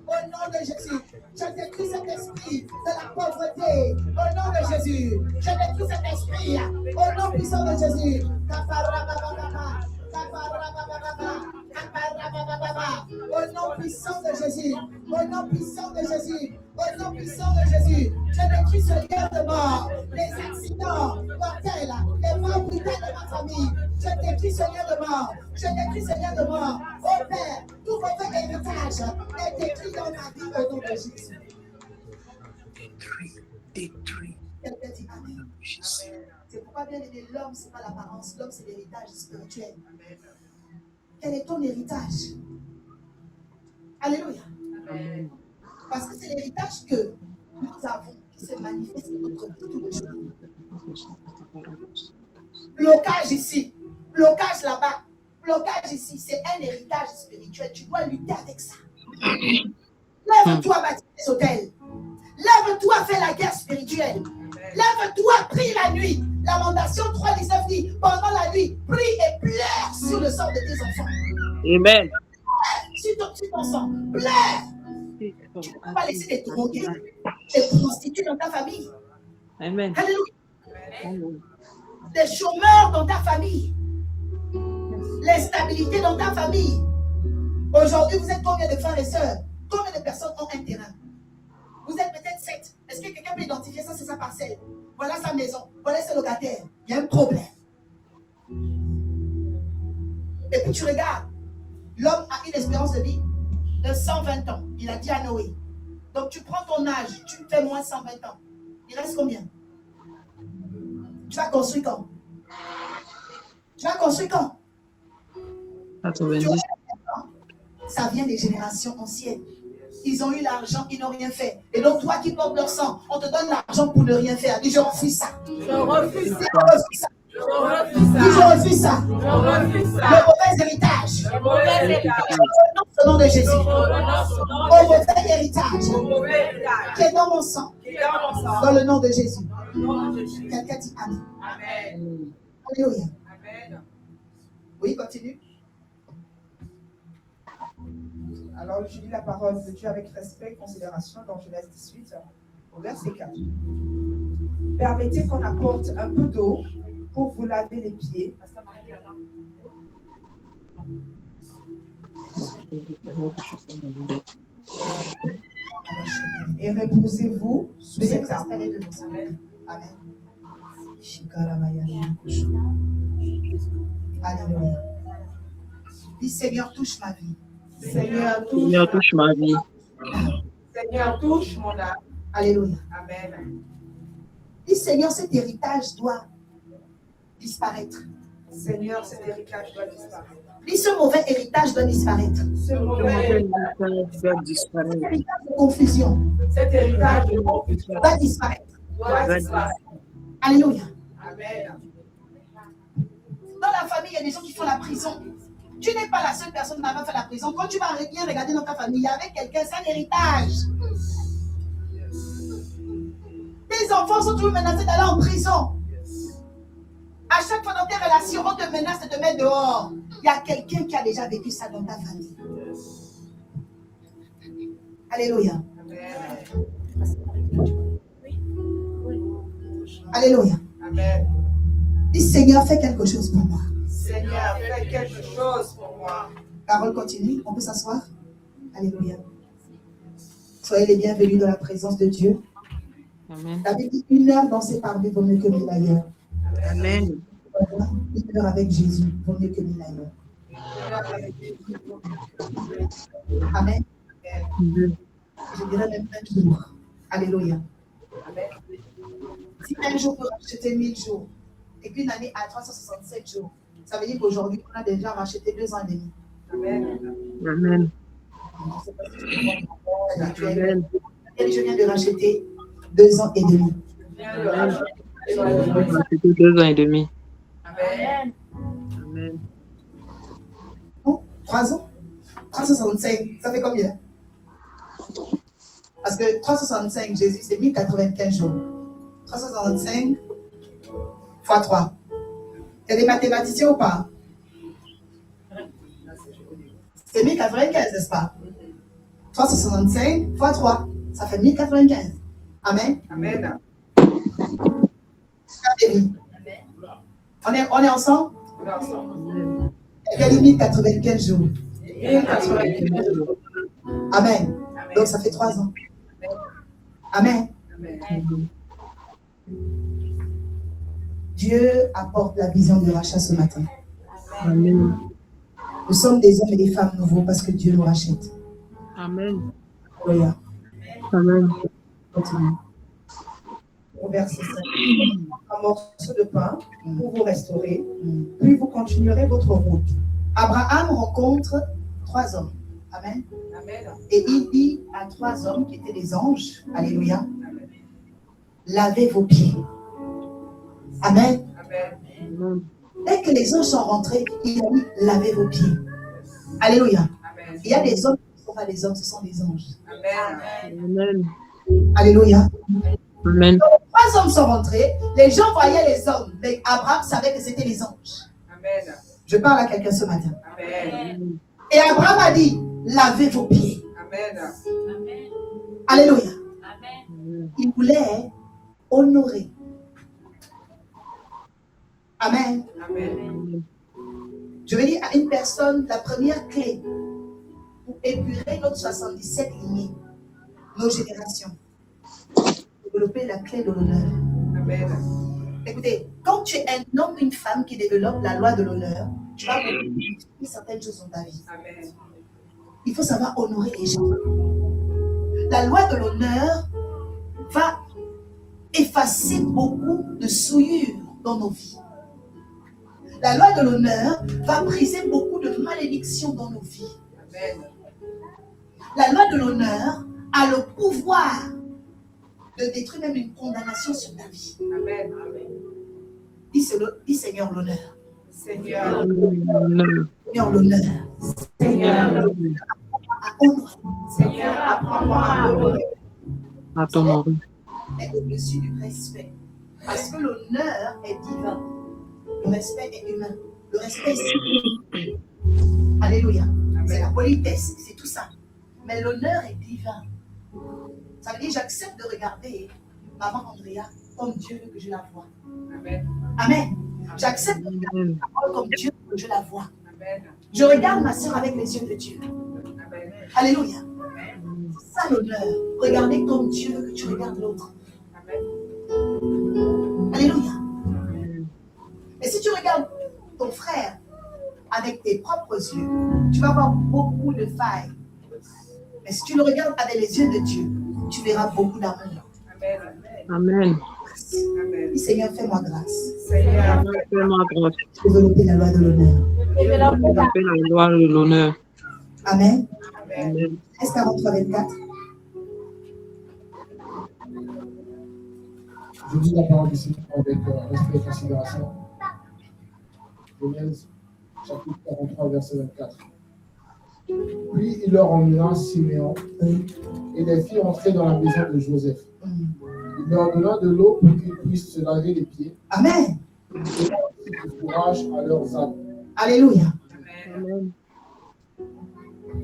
Au nom de Jésus, je détruis cet esprit de la pauvreté. Au nom de Jésus, je détruis cet esprit. Au nom puissant de Jésus. Au nom puissant de Jésus, au nom puissant de Jésus, au nom puissant de Jésus, je détruis ce lien de mort, les accidents mortels, les morts brutales de ma famille. Je détruis ce lien de mort, je détruis ce lien de mort. Oh Père, tout votre héritage est détruit dans ma vie au nom de Jésus. Détruit. Quelqu'un dit Amen. C'est pourquoi, bien aimé, l'homme, ce n'est pas l'apparence, l'homme, c'est l'héritage spirituel. Quel est ton héritage? Alléluia. Amen. Parce que c'est l'héritage que nous avons qui se manifeste dans notre vie tous les jours. Blocage ici, blocage là-bas, blocage ici, c'est un héritage spirituel. Tu dois lutter avec ça. Lève-toi, bâtir des hôtels. Lève-toi, fais la guerre spirituelle. Lève-toi, prie la nuit. Lamentation 3:19 dit, pendant la nuit, prie et pleure sur le sort de tes enfants. Amen. Sur ton sang, pleure. Tu ne peux pas laisser des drogués, des prostituées dans ta famille. Amen. Alléluia. Des chômeurs dans ta famille. L'instabilité dans ta famille. Aujourd'hui, vous êtes combien de frères et sœurs? Combien de personnes ont un terrain? Vous êtes peut-être 7. Est-ce que quelqu'un peut identifier ça? C'est sa parcelle. Voilà sa maison. Voilà ses locataires. Il y a un problème. Et puis tu regardes. L'homme a une espérance de vie de 120 ans. Il a dit à Noé. Donc tu prends ton âge, tu fais moins 120 ans. Il reste combien? Tu vas construire quand? Tu vas construire quand? 90. Ça vient des générations anciennes. Ils ont eu l'argent, ils n'ont rien fait. Et donc toi qui portes leur sang, on te donne l'argent pour ne rien faire. Dis, je refuse ça. Je refuse ça. Je refuse ça. Je refuse ça. Dis, je refuse ça. Je refuse ça. Le mauvais héritage. Le mauvais héritage. Au nom de Jésus. Au mauvais héritage. Le mauvais héritage. Qui est dans mon sang. Qui est dans mon sang. Dans le nom de Jésus. Au nom de Jésus. Quelqu'un dit Amen. Amen. Alléluia. Amen. Oui, continue. Alors, je lis la parole de Dieu avec respect et considération dans Genèse 18, au verset 4. Permettez qu'on apporte un peu d'eau pour vous laver les pieds. Et reposez-vous sous cet arbre. Amen. Alléluia. Dis, Seigneur, touche ma vie. Seigneur, Seigneur, touche ma vie. Seigneur, touche mon âme. Alléluia. Amen. Dis, Seigneur, cet héritage doit disparaître. Seigneur, cet héritage doit disparaître. Dis, ce mauvais héritage doit disparaître. Ce mauvais héritage doit disparaître. Cet héritage de confusion Cet héritage de confusion doit disparaître. doit disparaître. Alléluia. Amen. Dans la famille, il y a des gens qui font la prison. Tu n'es pas la seule personne qui va faire la prison. Quand tu vas bien regarder dans ta famille, il y avait quelqu'un, c'est un héritage. Tes enfants sont toujours menacés d'aller en prison. À chaque fois dans tes relations, on te menace de te mettre dehors. Il y a quelqu'un qui a déjà vécu ça dans ta famille. Alléluia. Alléluia. Amen. Dis Seigneur, fais quelque chose pour moi. Seigneur, fais quelque chose pour moi. Parole continue, on peut s'asseoir. Alléluia. Soyez les bienvenus dans la présence de Dieu. Amen. David dit 1 heure dans ses parvis vaut mieux que 1000 ailleurs. Amen. 1 heure avec Jésus vaut mieux que 1000 ailleurs. Amen. Je dirais même un jour. Alléluia. Si un jour peut racheter 1000 jours, et puis une année à 367 jours, ça veut dire qu'aujourd'hui, on a déjà racheté 2 ans et demi. Amen. Amen. Je sais pas si tu comprends. Amen. Je viens de racheter 2 ans et demi. C'était 2 ans et demi. Amen. Amen. Oh, 3 ans 365, ça fait combien? Parce que 365, Jésus, c'est 1095 jours. 365 fois 3. Il y a des mathématiciens ou pas? C'est 1095, n'est-ce pas? 365 fois 3, ça fait 1095. Amen. Amen. On est ensemble? On est ensemble. Il y a 1095 jours. 1095 jours. Amen. Donc ça fait 3 ans. Amen. Amen. Dieu apporte la vision du rachat ce matin. Amen. Nous sommes des hommes et des femmes nouveaux parce que Dieu nous rachète. Amen. Alléluia. Amen. Continue. Au verset 5. Un morceau de pain pour vous restaurer, puis vous continuerez votre route. Abraham rencontre 3 hommes. Amen. Amen. Et il dit à 3 hommes qui étaient des anges, alléluia, lavez vos pieds. Amen. Amen. Dès que les anges sont rentrés, il a dit lavez vos pieds. Alléluia. Amen. Il y a des hommes qui ne sont pas des hommes, ce sont des anges. Amen. Amen. Alléluia. Amen. 3 hommes sont rentrés, les gens voyaient les hommes, mais Abraham savait que c'était les anges. Amen. Je parle à quelqu'un ce matin. Amen. Et Abraham a dit, lavez vos pieds. Amen. Alléluia. Amen. Il voulait honorer. Amen. Amen. Je vais dire à une personne, la première clé pour épurer notre 77 lignées, nos générations, développer la clé de l'honneur. Amen. Écoutez, quand tu es un homme ou une femme qui développe la loi de l'honneur, tu vas modifier certaines choses dans ta vie. Amen. Il faut savoir honorer les gens. La loi de l'honneur va effacer beaucoup de souillures dans nos vies. La loi de l'honneur va briser beaucoup de malédictions dans nos vies. Amen. La loi de l'honneur a le pouvoir de détruire même une condamnation sur ta vie. Amen. Dis Seigneur l'honneur. Seigneur. Amen. Seigneur l'honneur. Seigneur. À honorer. Seigneur, apprends-moi à honorer. À ton nom. Est au-dessus du respect. Parce que l'honneur est divin. Le respect est humain. Le respect est civil. Alléluia. C'est la politesse, c'est tout ça. Mais l'honneur est divin. Ça veut dire j'accepte de regarder maman Andrea comme Dieu veut que je la vois. Amen. Amen. J'accepte de regarder ma parole comme Dieu veut que je la vois. Amen. Je regarde ma soeur avec les yeux de Dieu. Amen. Alléluia. C'est ça l'honneur. Regardez comme Dieu veut que tu regardes l'autre. Amen. Alléluia. Et si tu regardes ton frère avec tes propres yeux, tu vas voir beaucoup de failles. Mais si tu le regardes avec les yeux de Dieu, tu verras beaucoup d'amour. Amen. Amen. Amen. Dis Seigneur, fais-moi grâce. Seigneur. Fais-moi grâce. Développer la loi de l'honneur. Développer la loi de l'honneur. Amen. Amen. Amen. Est-ce 43-24? Je dis la parole du Seigneur avec respect et considération. Genèse chapitre 43, verset 24. Puis il leur emmena Siméon et les fit entrer dans la maison de Joseph. Il leur donna de l'eau pour qu'ils puissent se laver les pieds. Amen. Et donna aussi du fourrage à leurs âmes. Alléluia. Amen.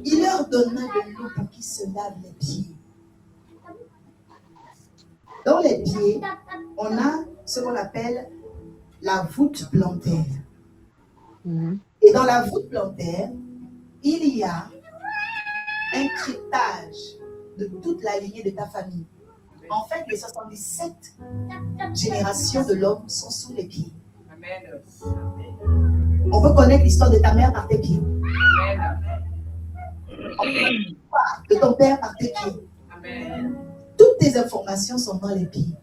Il leur donna de l'eau pour qu'ils se lavent les pieds. Dans les pieds, on a ce qu'on appelle la voûte plantaire. Mhm. Et dans la voûte plantaire, il y a un cryptage de toute la lignée de ta famille. En fait, les 77 générations de l'homme sont sous les pieds. Amen. On peut connaître l'histoire de ta mère par tes pieds, Amen. de ton père par tes pieds. Amen. Toutes tes informations sont dans les pieds.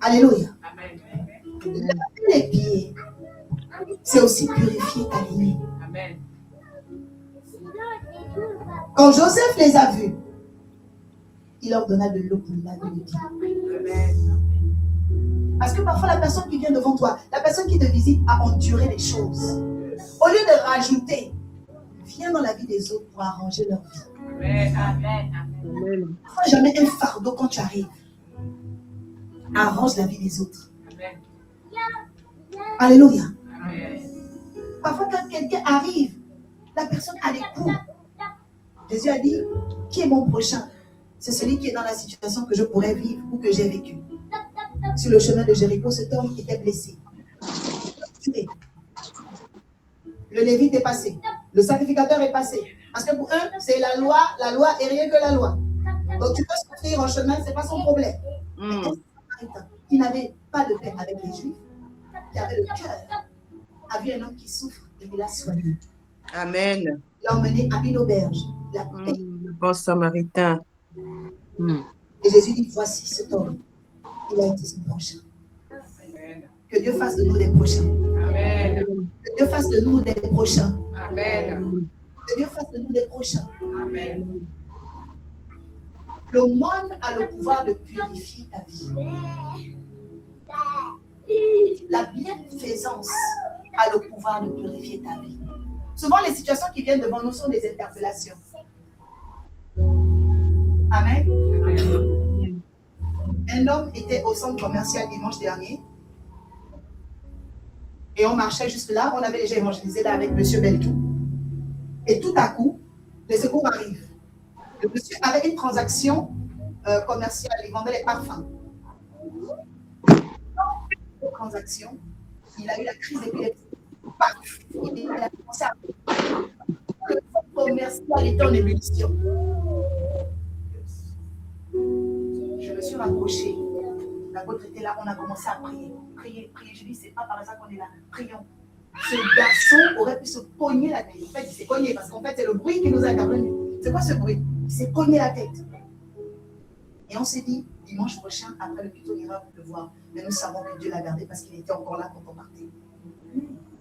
Alléluia. Amen. Laver les pieds, c'est aussi purifier ta lignée. Amen. Quand Joseph les a vus, il leur donna de l'eau pour laver les pieds. Amen. Parce que parfois, la personne qui vient devant toi, la personne qui te visite a enduré les choses. Au lieu de rajouter, viens dans la vie des autres pour arranger leur vie. Amen. Amen. Amen. Prends jamais un fardeau quand tu arrives. Arrange la vie des autres. Amen. Alléluia. Amen. Parfois, quand quelqu'un arrive, la personne a des coups. Jésus a dit, qui est mon prochain? C'est celui qui est dans la situation que je pourrais vivre ou que j'ai vécu. Sur le chemin de Jéricho, cet homme était blessé. Tué. Le Lévite est passé. Le sacrificateur est passé. Parce que pour eux, c'est la loi et rien que la loi. Donc tu peux souffrir en chemin, ce n'est pas son problème. Mais un Samaritain qui n'avait pas de peine avec les Juifs, qui avait le cœur, a vu un homme qui souffre et il l'a soigné. Amen. Il l'a emmené à une auberge. Il l'a payé. Le bon samaritain. Et Jésus dit, voici cet homme. Il a été son prochain. Amen. Que Dieu fasse de nous des prochains. Amen. Que Dieu fasse de nous des prochains. Amen. Que Dieu fasse de nous des prochains. Amen. Le monde a le pouvoir de purifier ta vie. La bienfaisance a le pouvoir de purifier ta vie. Souvent, les situations qui viennent devant nous sont des interpellations. Amen. Un homme était au centre commercial dimanche dernier. Et on marchait juste là. On avait déjà évangélisé là avec M. Beltou. Et tout à coup, les secours arrivent. Le monsieur avait une transaction commerciale. Il vendait les parfums. Dans cette transaction, il a eu la crise d'épilepsie. Paf! Il a commencé à... Le centre commercial était en ébullition. Je me suis rapprochée. L'apôtre était là, on a commencé à prier. Prier. Je dis, c'est pas par ça qu'on est là. Prions. Ce garçon aurait pu se cogner la tête. En fait, il s'est cogné parce qu'en fait, c'est le bruit qui nous a intervenu. C'est quoi ce bruit? Il s'est cogné la tête. Et on s'est dit, dimanche prochain, après le culte, on ira le voir. Mais nous savons que Dieu l'a gardé parce qu'il était encore là quand on partait.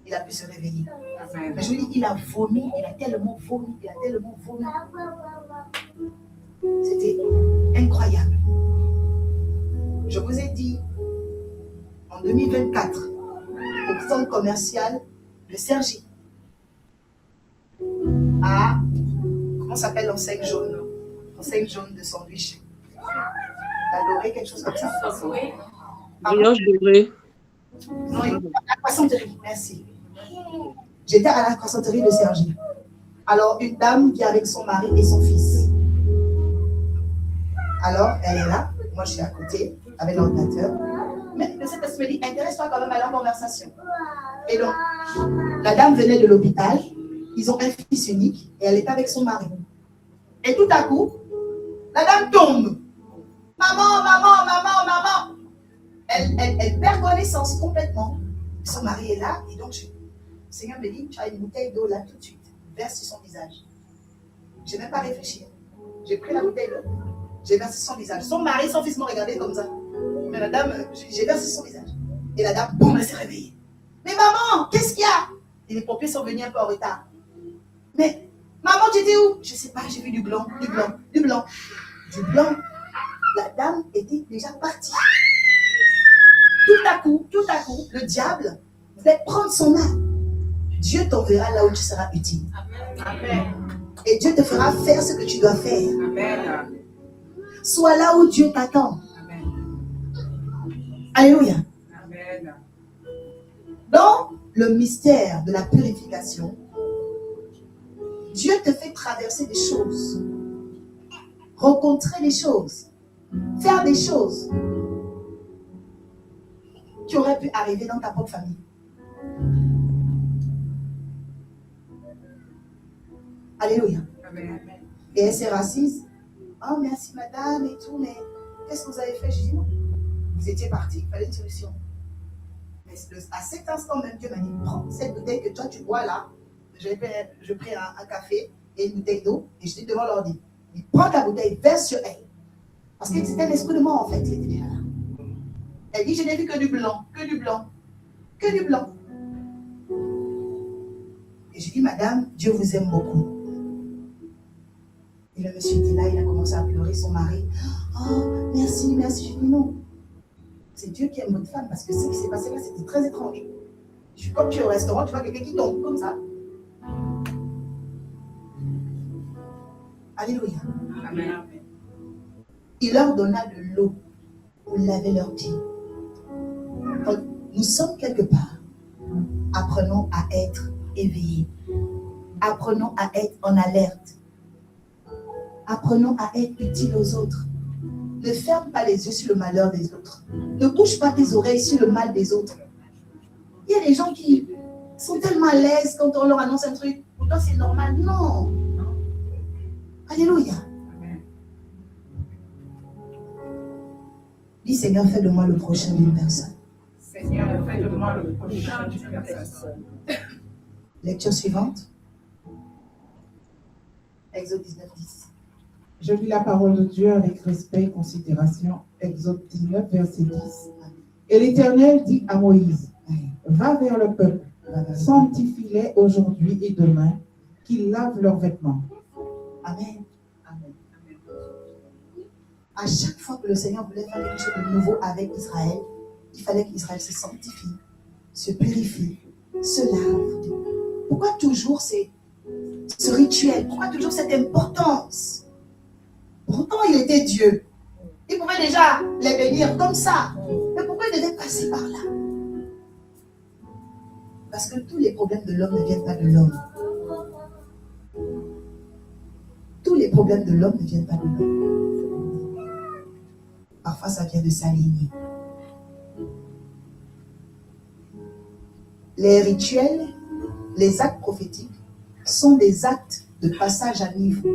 Il a pu se réveiller. Amen. Mais je lui dis, il a vomi, il a tellement vomi. C'était incroyable. Je vous ai dit, en 2024, au centre commercial de Cergy, à, comment s'appelle l'enseigne jaune? L'enseigne jaune de sandwich. La dorée, quelque chose comme ça. Brioche dorée. Non, la croissanterie, merci. J'étais à la croissanterie de Cergy. Alors, une dame qui est avec son mari et son fils. Alors, elle est là. Moi, je suis à côté, avec l'ordinateur. Mais le Saint-Esprit me dit, intéresse-toi quand même à leur conversation. Et donc, la dame venait de l'hôpital. Ils ont un fils unique et elle est avec son mari. Et tout à coup, la dame tombe. Maman, maman, maman, maman. Elle perd connaissance complètement. Son mari est là et donc, le Seigneur me dit, tu as une bouteille d'eau là tout de suite. Verse sur son visage. Je n'ai même pas réfléchi. J'ai pris la bouteille d'eau. J'ai versé son visage. Son mari, son fils m'ont regardé comme ça. Mais la dame, j'ai versé son visage. Et la dame, boum, elle s'est réveillée. Mais maman, qu'est-ce qu'il y a? Et les pompiers sont venus un peu en retard. Mais, maman, tu étais où? Je ne sais pas, j'ai vu du blanc. Du blanc. La dame était déjà partie. Tout à coup, le diable voulait prendre son âme. Dieu t'enverra là où tu seras utile. Amen. Et Dieu te fera faire ce que tu dois faire. Amen. Sois là où Dieu t'attend. Amen. Alléluia. Amen. Dans le mystère de la purification, Dieu te fait traverser des choses, rencontrer des choses, faire des choses qui auraient pu arriver dans ta propre famille. Alléluia. Amen. Et elle s'est rassise. Oh, merci madame et tout, mais qu'est-ce que vous avez fait? Je dis non. Vous étiez parti, il fallait une solution. Mais à cet instant même, Dieu m'a dit, prends cette bouteille que toi tu bois là. Je pris un café et une bouteille d'eau et j'étais devant l'ordi. Il prend ta bouteille, verse sur elle. Parce que c'était un esprit de mort en fait, il était déjà là. Elle dit, je n'ai vu que du blanc, que du blanc, que du blanc. Et je dis, madame, Dieu vous aime beaucoup. Et le monsieur était là, il a commencé à pleurer, son mari. Oh, merci, merci. Je dis non. C'est Dieu qui aime votre femme parce que ce qui s'est passé là, c'était très étrange. Je suis comme tu es au restaurant, tu vois quelqu'un qui tombe comme ça. Alléluia. Amen. Il leur donna de l'eau pour laver leurs pieds. Quand nous sommes quelque part, apprenons à être éveillés. Apprenons à être en alerte. Apprenons à être utiles aux autres. Ne ferme pas les yeux sur le malheur des autres. Ne bouge pas tes oreilles sur le mal des autres. Il y a des gens qui sont tellement à l'aise quand on leur annonce un truc. Pourtant, c'est normal. Non. Alléluia. Dis, Seigneur, fais de moi le prochain d'une personne. Seigneur, fais de moi le prochain d'une personne. Lecture suivante. Exode 19, 10. Je lis la parole de Dieu avec respect et considération. Exode 19, verset 10. Et l'Éternel dit à Moïse, va vers le peuple, sanctifie-les aujourd'hui et demain, qu'ils lavent leurs vêtements. Amen. Amen. À chaque fois que le Seigneur voulait faire quelque chose de nouveau avec Israël, il fallait qu'Israël se sanctifie, se purifie, se lave. Pourquoi toujours ce rituel? Pourquoi toujours cette importance? Pourtant, il était Dieu. Il pouvait déjà les bénir comme ça. Mais pourquoi il devait passer par là? Parce que tous les problèmes de l'homme ne viennent pas de l'homme. Tous les problèmes de l'homme ne viennent pas de l'homme. Parfois, ça vient de s'aligner. Les rituels, les actes prophétiques sont des actes de passage à niveau.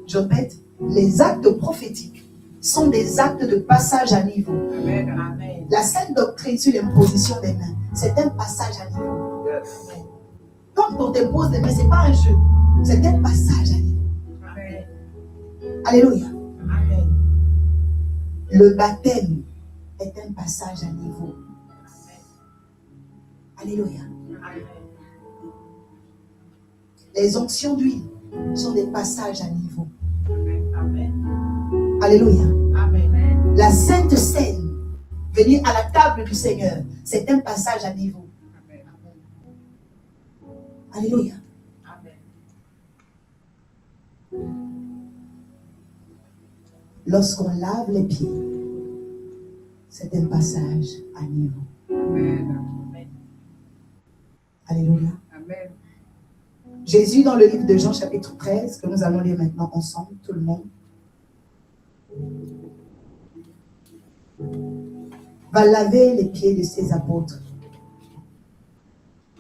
Je répète, les actes prophétiques sont des actes de passage à niveau. Amen. Amen. La sainte doctrine sur l'imposition des mains, c'est un passage à niveau. Quand on dépose des mains, ce n'est pas un jeu, c'est un passage à niveau. Amen. Alléluia. Amen. Le baptême est un passage à niveau. Alléluia. Amen. Les onctions d'huile sont des passages à niveau. Amen. Alléluia. Amen. La Sainte Seine, venir à la table du Seigneur, c'est un passage à niveau. Amen. Alléluia. Amen. Lorsqu'on lave les pieds, c'est un passage à niveau. Amen. Alléluia. Amen. Jésus, dans le livre de Jean, chapitre 13, que nous allons lire maintenant ensemble, tout le monde, va laver les pieds de ses apôtres.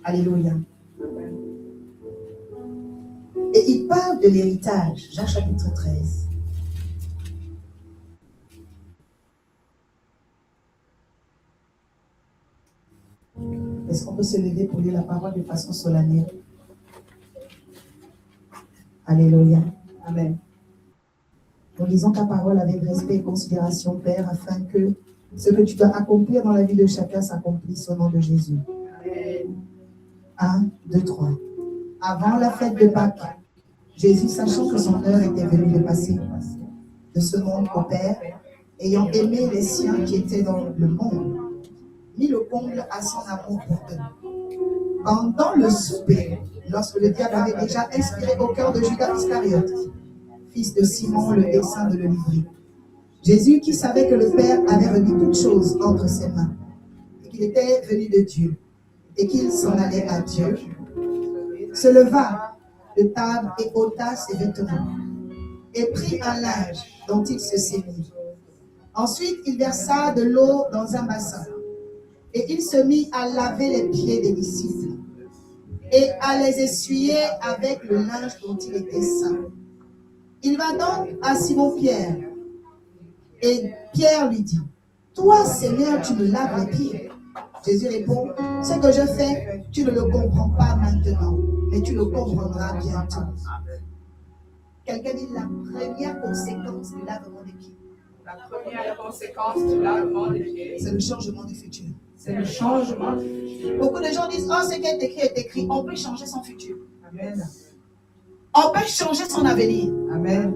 Alléluia. Et il parle de l'héritage, Jean chapitre 13. Est-ce qu'on peut se lever pour lire la parole de façon solennelle? Alléluia. Amen. Nous lisons ta parole avec respect et considération, Père, afin que ce que tu dois accomplir dans la vie de chacun s'accomplisse au nom de Jésus. 1, 2, 3. Avant la fête de Pâques, Jésus, sachant que son heure était venue de passer de ce monde au Père, ayant aimé les siens qui étaient dans le monde, mis le comble à son amour pour eux. Pendant le souper, lorsque le diable avait déjà inspiré au cœur de Judas Iscariote, fils de Simon, le dessein de le livrer, Jésus, qui savait que le Père avait remis toutes choses entre ses mains, et qu'il était venu de Dieu, et qu'il s'en allait à Dieu, se leva de table et ôta ses vêtements, et prit un linge dont il se ceignit. Ensuite, il versa de l'eau dans un bassin, et il se mit à laver les pieds des disciples, et à les essuyer avec le linge dont il était saint. Il va donc à Simon-Pierre, et Pierre lui dit, « Toi, Seigneur, tu me laves les pieds. » Jésus répond, « Ce que je fais, tu ne le comprends pas maintenant, mais tu le comprendras bientôt. » Quelqu'un dit la première conséquence du lavement des pieds. La première conséquence du lavement des pieds, C'est le changement du futur. c'est le changement du futur. Beaucoup de gens disent, « Oh, ce qui est écrit est écrit. » On peut changer son futur. Amen. On peut changer son avenir. Amen.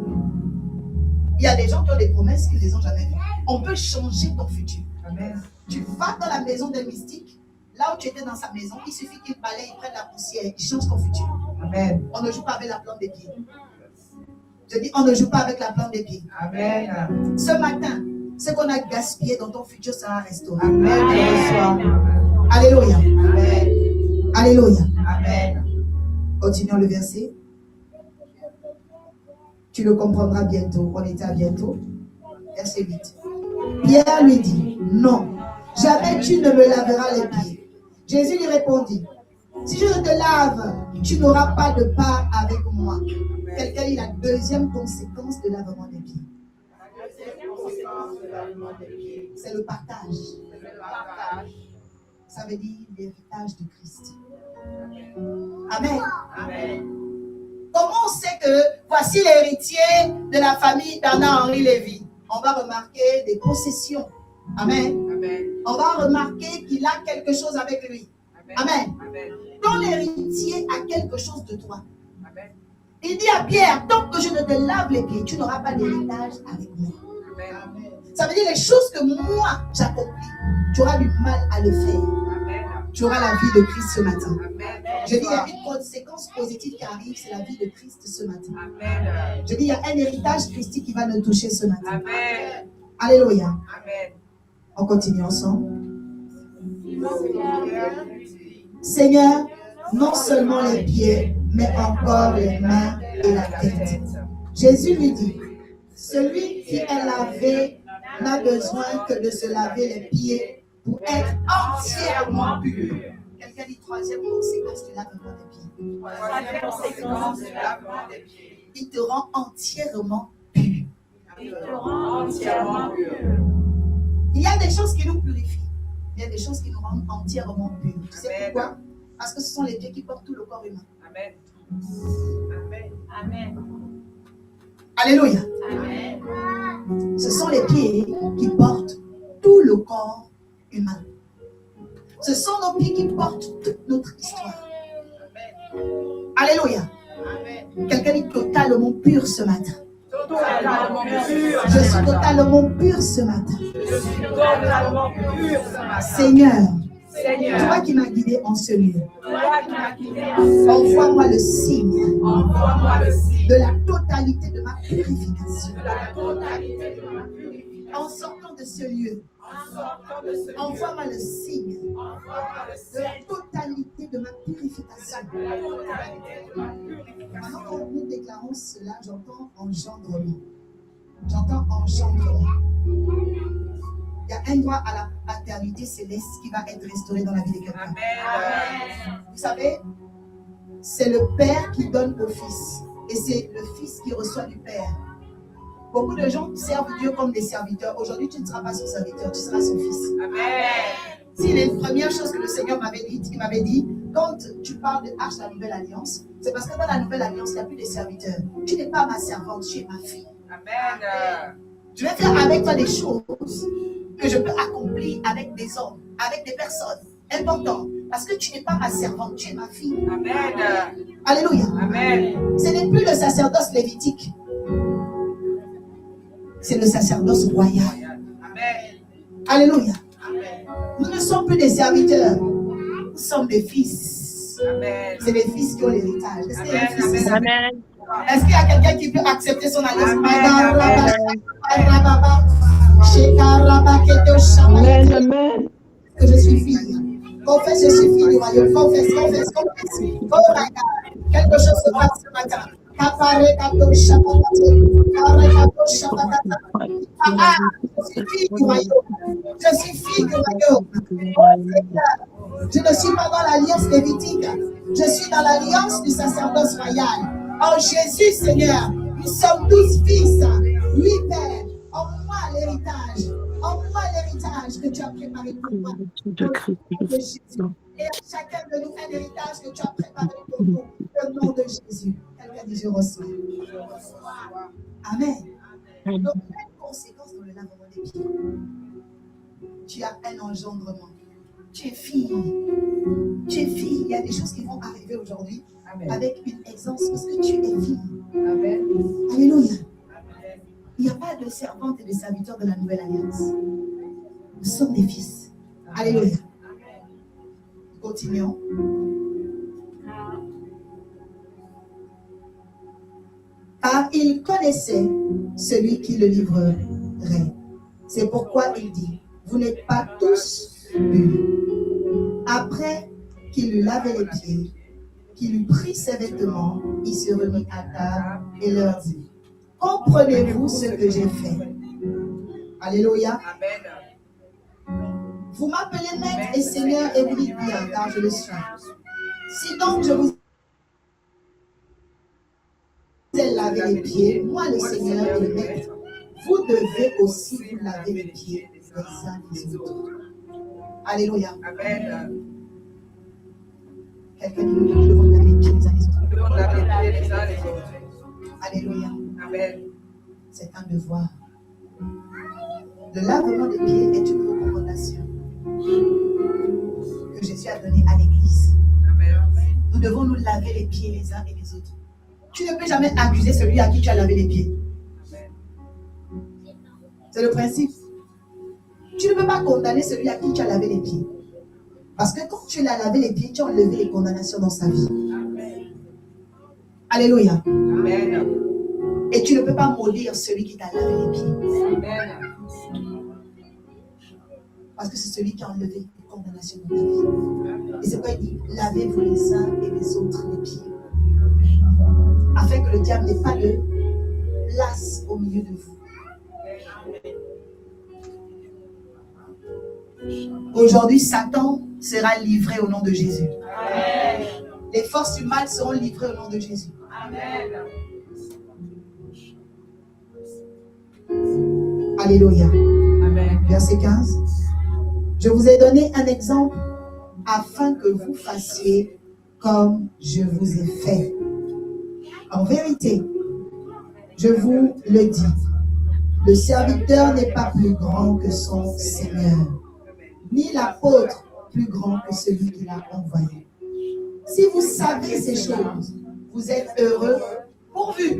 Il y a des gens qui ont des promesses qu'ils ne les ont jamais vues. On peut changer ton futur. Amen. Tu vas dans la maison d'un mystique, là où tu étais dans sa maison, il suffit qu'il balaye, il prenne la poussière, il change ton futur. Amen. On ne joue pas avec la plante des pieds. Je dis, on ne joue pas avec la plante des pieds. Amen. Ce matin, ce qu'on a gaspillé dans ton futur sera restauré. Amen. Alléluia. Amen. Alléluia. Amen. Continuons le verset. Tu le comprendras bientôt. On était à bientôt. Verset 8. Pierre lui dit, non, jamais tu ne me laveras les pieds. Jésus lui répondit, si je ne te lave, tu n'auras pas de part avec moi. Quelqu'un dit la deuxième conséquence de lavement des pieds. C'est le partage. Ça veut dire l'héritage de Christ. Amen. Amen. Comment on sait que voici l'héritier de la famille Bernard-Henri Lévy? On va remarquer des possessions. Amen. Amen. On va remarquer qu'il a quelque chose avec lui. Amen. Amen. Ton héritier a quelque chose de toi. Amen. Il dit à Pierre, tant que je ne te lave les pieds, tu n'auras pas d'héritage avec moi. Amen. Ça veut dire les choses que moi j'accomplis, tu auras du mal à le faire. Amen. Tu auras la vie de Christ ce matin. Amen. Je dis, il y a une conséquence positive qui arrive, c'est la vie de Christ ce matin. Amen. Je dis, il y a un héritage christique qui va nous toucher ce matin. Amen. Alléluia. Amen. On continue ensemble. Seigneur, non seulement les pieds, mais encore les mains et la tête. Jésus lui dit, celui qui est lavé n'a besoin que de se laver les pieds pour être entièrement pur. Quelqu'un dit troisième conséquence du lavement des pieds. Troisième conséquence du lavement des pieds. Il te rend entièrement pur. Il te rend entièrement pur. Il y a des choses qui nous purifient. Il y a des choses qui nous rendent entièrement purs. Tu sais Amen. pourquoi? Parce que ce sont les pieds qui portent tout le corps humain. Amen. Amen. Amen. Alléluia. Amen. Ce sont les pieds qui portent tout le corps humain. Ce sont nos pieds qui portent toute notre histoire. Alléluia. Amen. Quelqu'un dit totalement pur ce matin. Totalement pur. Je suis totalement pur ce matin. Je suis totalement pur ce matin. Seigneur, Seigneur, toi qui m'as guidé en ce lieu, toi qui m'as quitté en ce lieu, envoie-moi le signe envoie-moi le signe de la totalité de ma purification. de la totalité de ma purification. En sortant de ce lieu, En sortant de ce lieu, envoie-moi le signe envoie-moi le de la signe totalité de ma purification. de la totalité de ma purification. Maintenant, quand nous déclarons cela, j'entends engendrement. J'entends engendrement. Il y a un droit à la paternité céleste qui va être restauré dans la vie de quelqu'un. Amen. Vous savez, c'est le Père qui donne au Fils. Et c'est le Fils qui reçoit du Père. Beaucoup de gens servent Dieu comme des serviteurs. Aujourd'hui, tu ne seras pas son serviteur, tu seras son fils. Amen. Si les premières choses que le Seigneur m'avait dites, il m'avait dit, quand tu parles de Arche, la nouvelle alliance, c'est parce que dans la nouvelle alliance, il n'y a plus de serviteurs. Tu n'es pas ma servante, tu es ma fille. Amen. Je vais faire avec toi des choses que je peux accomplir avec des hommes, avec des personnes importantes. Parce que tu n'es pas ma servante, tu es ma fille. Amen. Alléluia. Amen. Ce n'est plus le sacerdoce lévitique. C'est le sacerdoce royal. Amen. Alléluia. Amen. Nous ne sommes plus des serviteurs. Nous sommes des fils. Amen. C'est les fils qui ont l'héritage. Est-ce qu'il y a un fils Amen. ici? Amen. Est-ce qu'il y a quelqu'un qui peut accepter son alliance? Amen. Amen. Que je suis fille. Confesse, je suis fille du royaume. Confesse. Oh my God. Quelque chose se passe ce matin. Je suis fille du royaume. Je suis fille du royaume. Je ne suis pas dans l'alliance lévitique. Je suis dans l'alliance du sacerdoce royal. En Jésus, Seigneur, nous sommes tous fils. Oui, Père. En moi l'héritage. En moi l'héritage que tu as préparé pour moi. De Jésus. Et à chacun de nous un héritage que tu as préparé pour nous. Au nom de Jésus. Quelqu'un dit je reçois. Amen. Donc, quelle conséquence dans le lavement des pieds? Tu as un engendrement. Tu es fille. Tu es fille. Il y a des choses qui vont arriver aujourd'hui avec une aisance parce que tu es fille. Amen. Alléluia. Il n'y a pas de servante et de serviteur de la nouvelle alliance. Nous sommes des fils. Alléluia. Continuons. Car il connaissait celui qui le livrerait. C'est pourquoi il dit, vous n'êtes pas tous purs. Après qu'il eut lavé les pieds, qu'il eut pris ses vêtements, il se remit à table et leur dit, comprenez-vous ce que j'ai fait? Alléluia. Vous m'appelez maître et seigneur et vous dites bien, car je le suis. Si donc je vous ai lavé les pieds, moi le seigneur et le maître, vous devez aussi vous laver les pieds les uns des autres. Alléluia. Amen. Quelqu'un dit, nous devons laver les pieds les uns des autres. Nous devons laver les pieds les uns les autres. Alléluia. Amen. C'est un devoir. Le lavement des pieds est une recommandation que Jésus a donnée à l'Église. Amen. Nous devons nous laver les pieds les uns et les autres. Tu ne peux jamais accuser celui à qui tu as lavé les pieds. C'est le principe. Tu ne peux pas condamner celui à qui tu as lavé les pieds. Parce que quand tu l'as lavé les pieds, tu as enlevé les condamnations dans sa vie. Alléluia. Amen. Et tu ne peux pas maudire celui qui t'a lavé les pieds. Amen. Parce que c'est celui qui a enlevé les condamnations dans ta vie. Et c'est pourquoi il dit, lavez-vous les uns et les autres les pieds. Afin que le diable n'ait pas de place au milieu de vous. Aujourd'hui, Satan sera livré au nom de Jésus. Amen. Les forces du mal seront livrées au nom de Jésus. Amen. Alléluia. Amen. Verset 15. Je vous ai donné un exemple afin que vous fassiez comme je vous ai fait. En vérité, je vous le dis, le serviteur n'est pas plus grand que son Seigneur, ni l'apôtre plus grand que celui qui l'a envoyé. Si vous savez ces choses, vous êtes heureux pourvu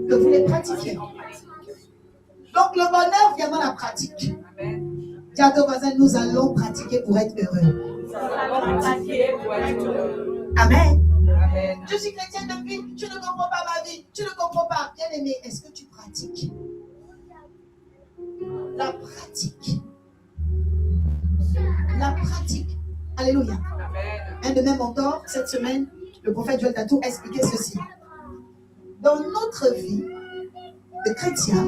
que vous les pratiquiez. Donc le bonheur vient dans la pratique. Dis à ton voisin, nous allons pratiquer pour être heureux. Nous allons pratiquer pour être heureux. Amen. Amen. Je suis chrétienne depuis, tu ne comprends pas ma vie, tu ne comprends pas. Bien aimé, est-ce que tu pratiques? La pratique. La pratique. Alléluia. Amen. Un de mes mentors, cette semaine, le prophète Joël Tatou, a expliqué ceci. Dans notre vie de chrétien,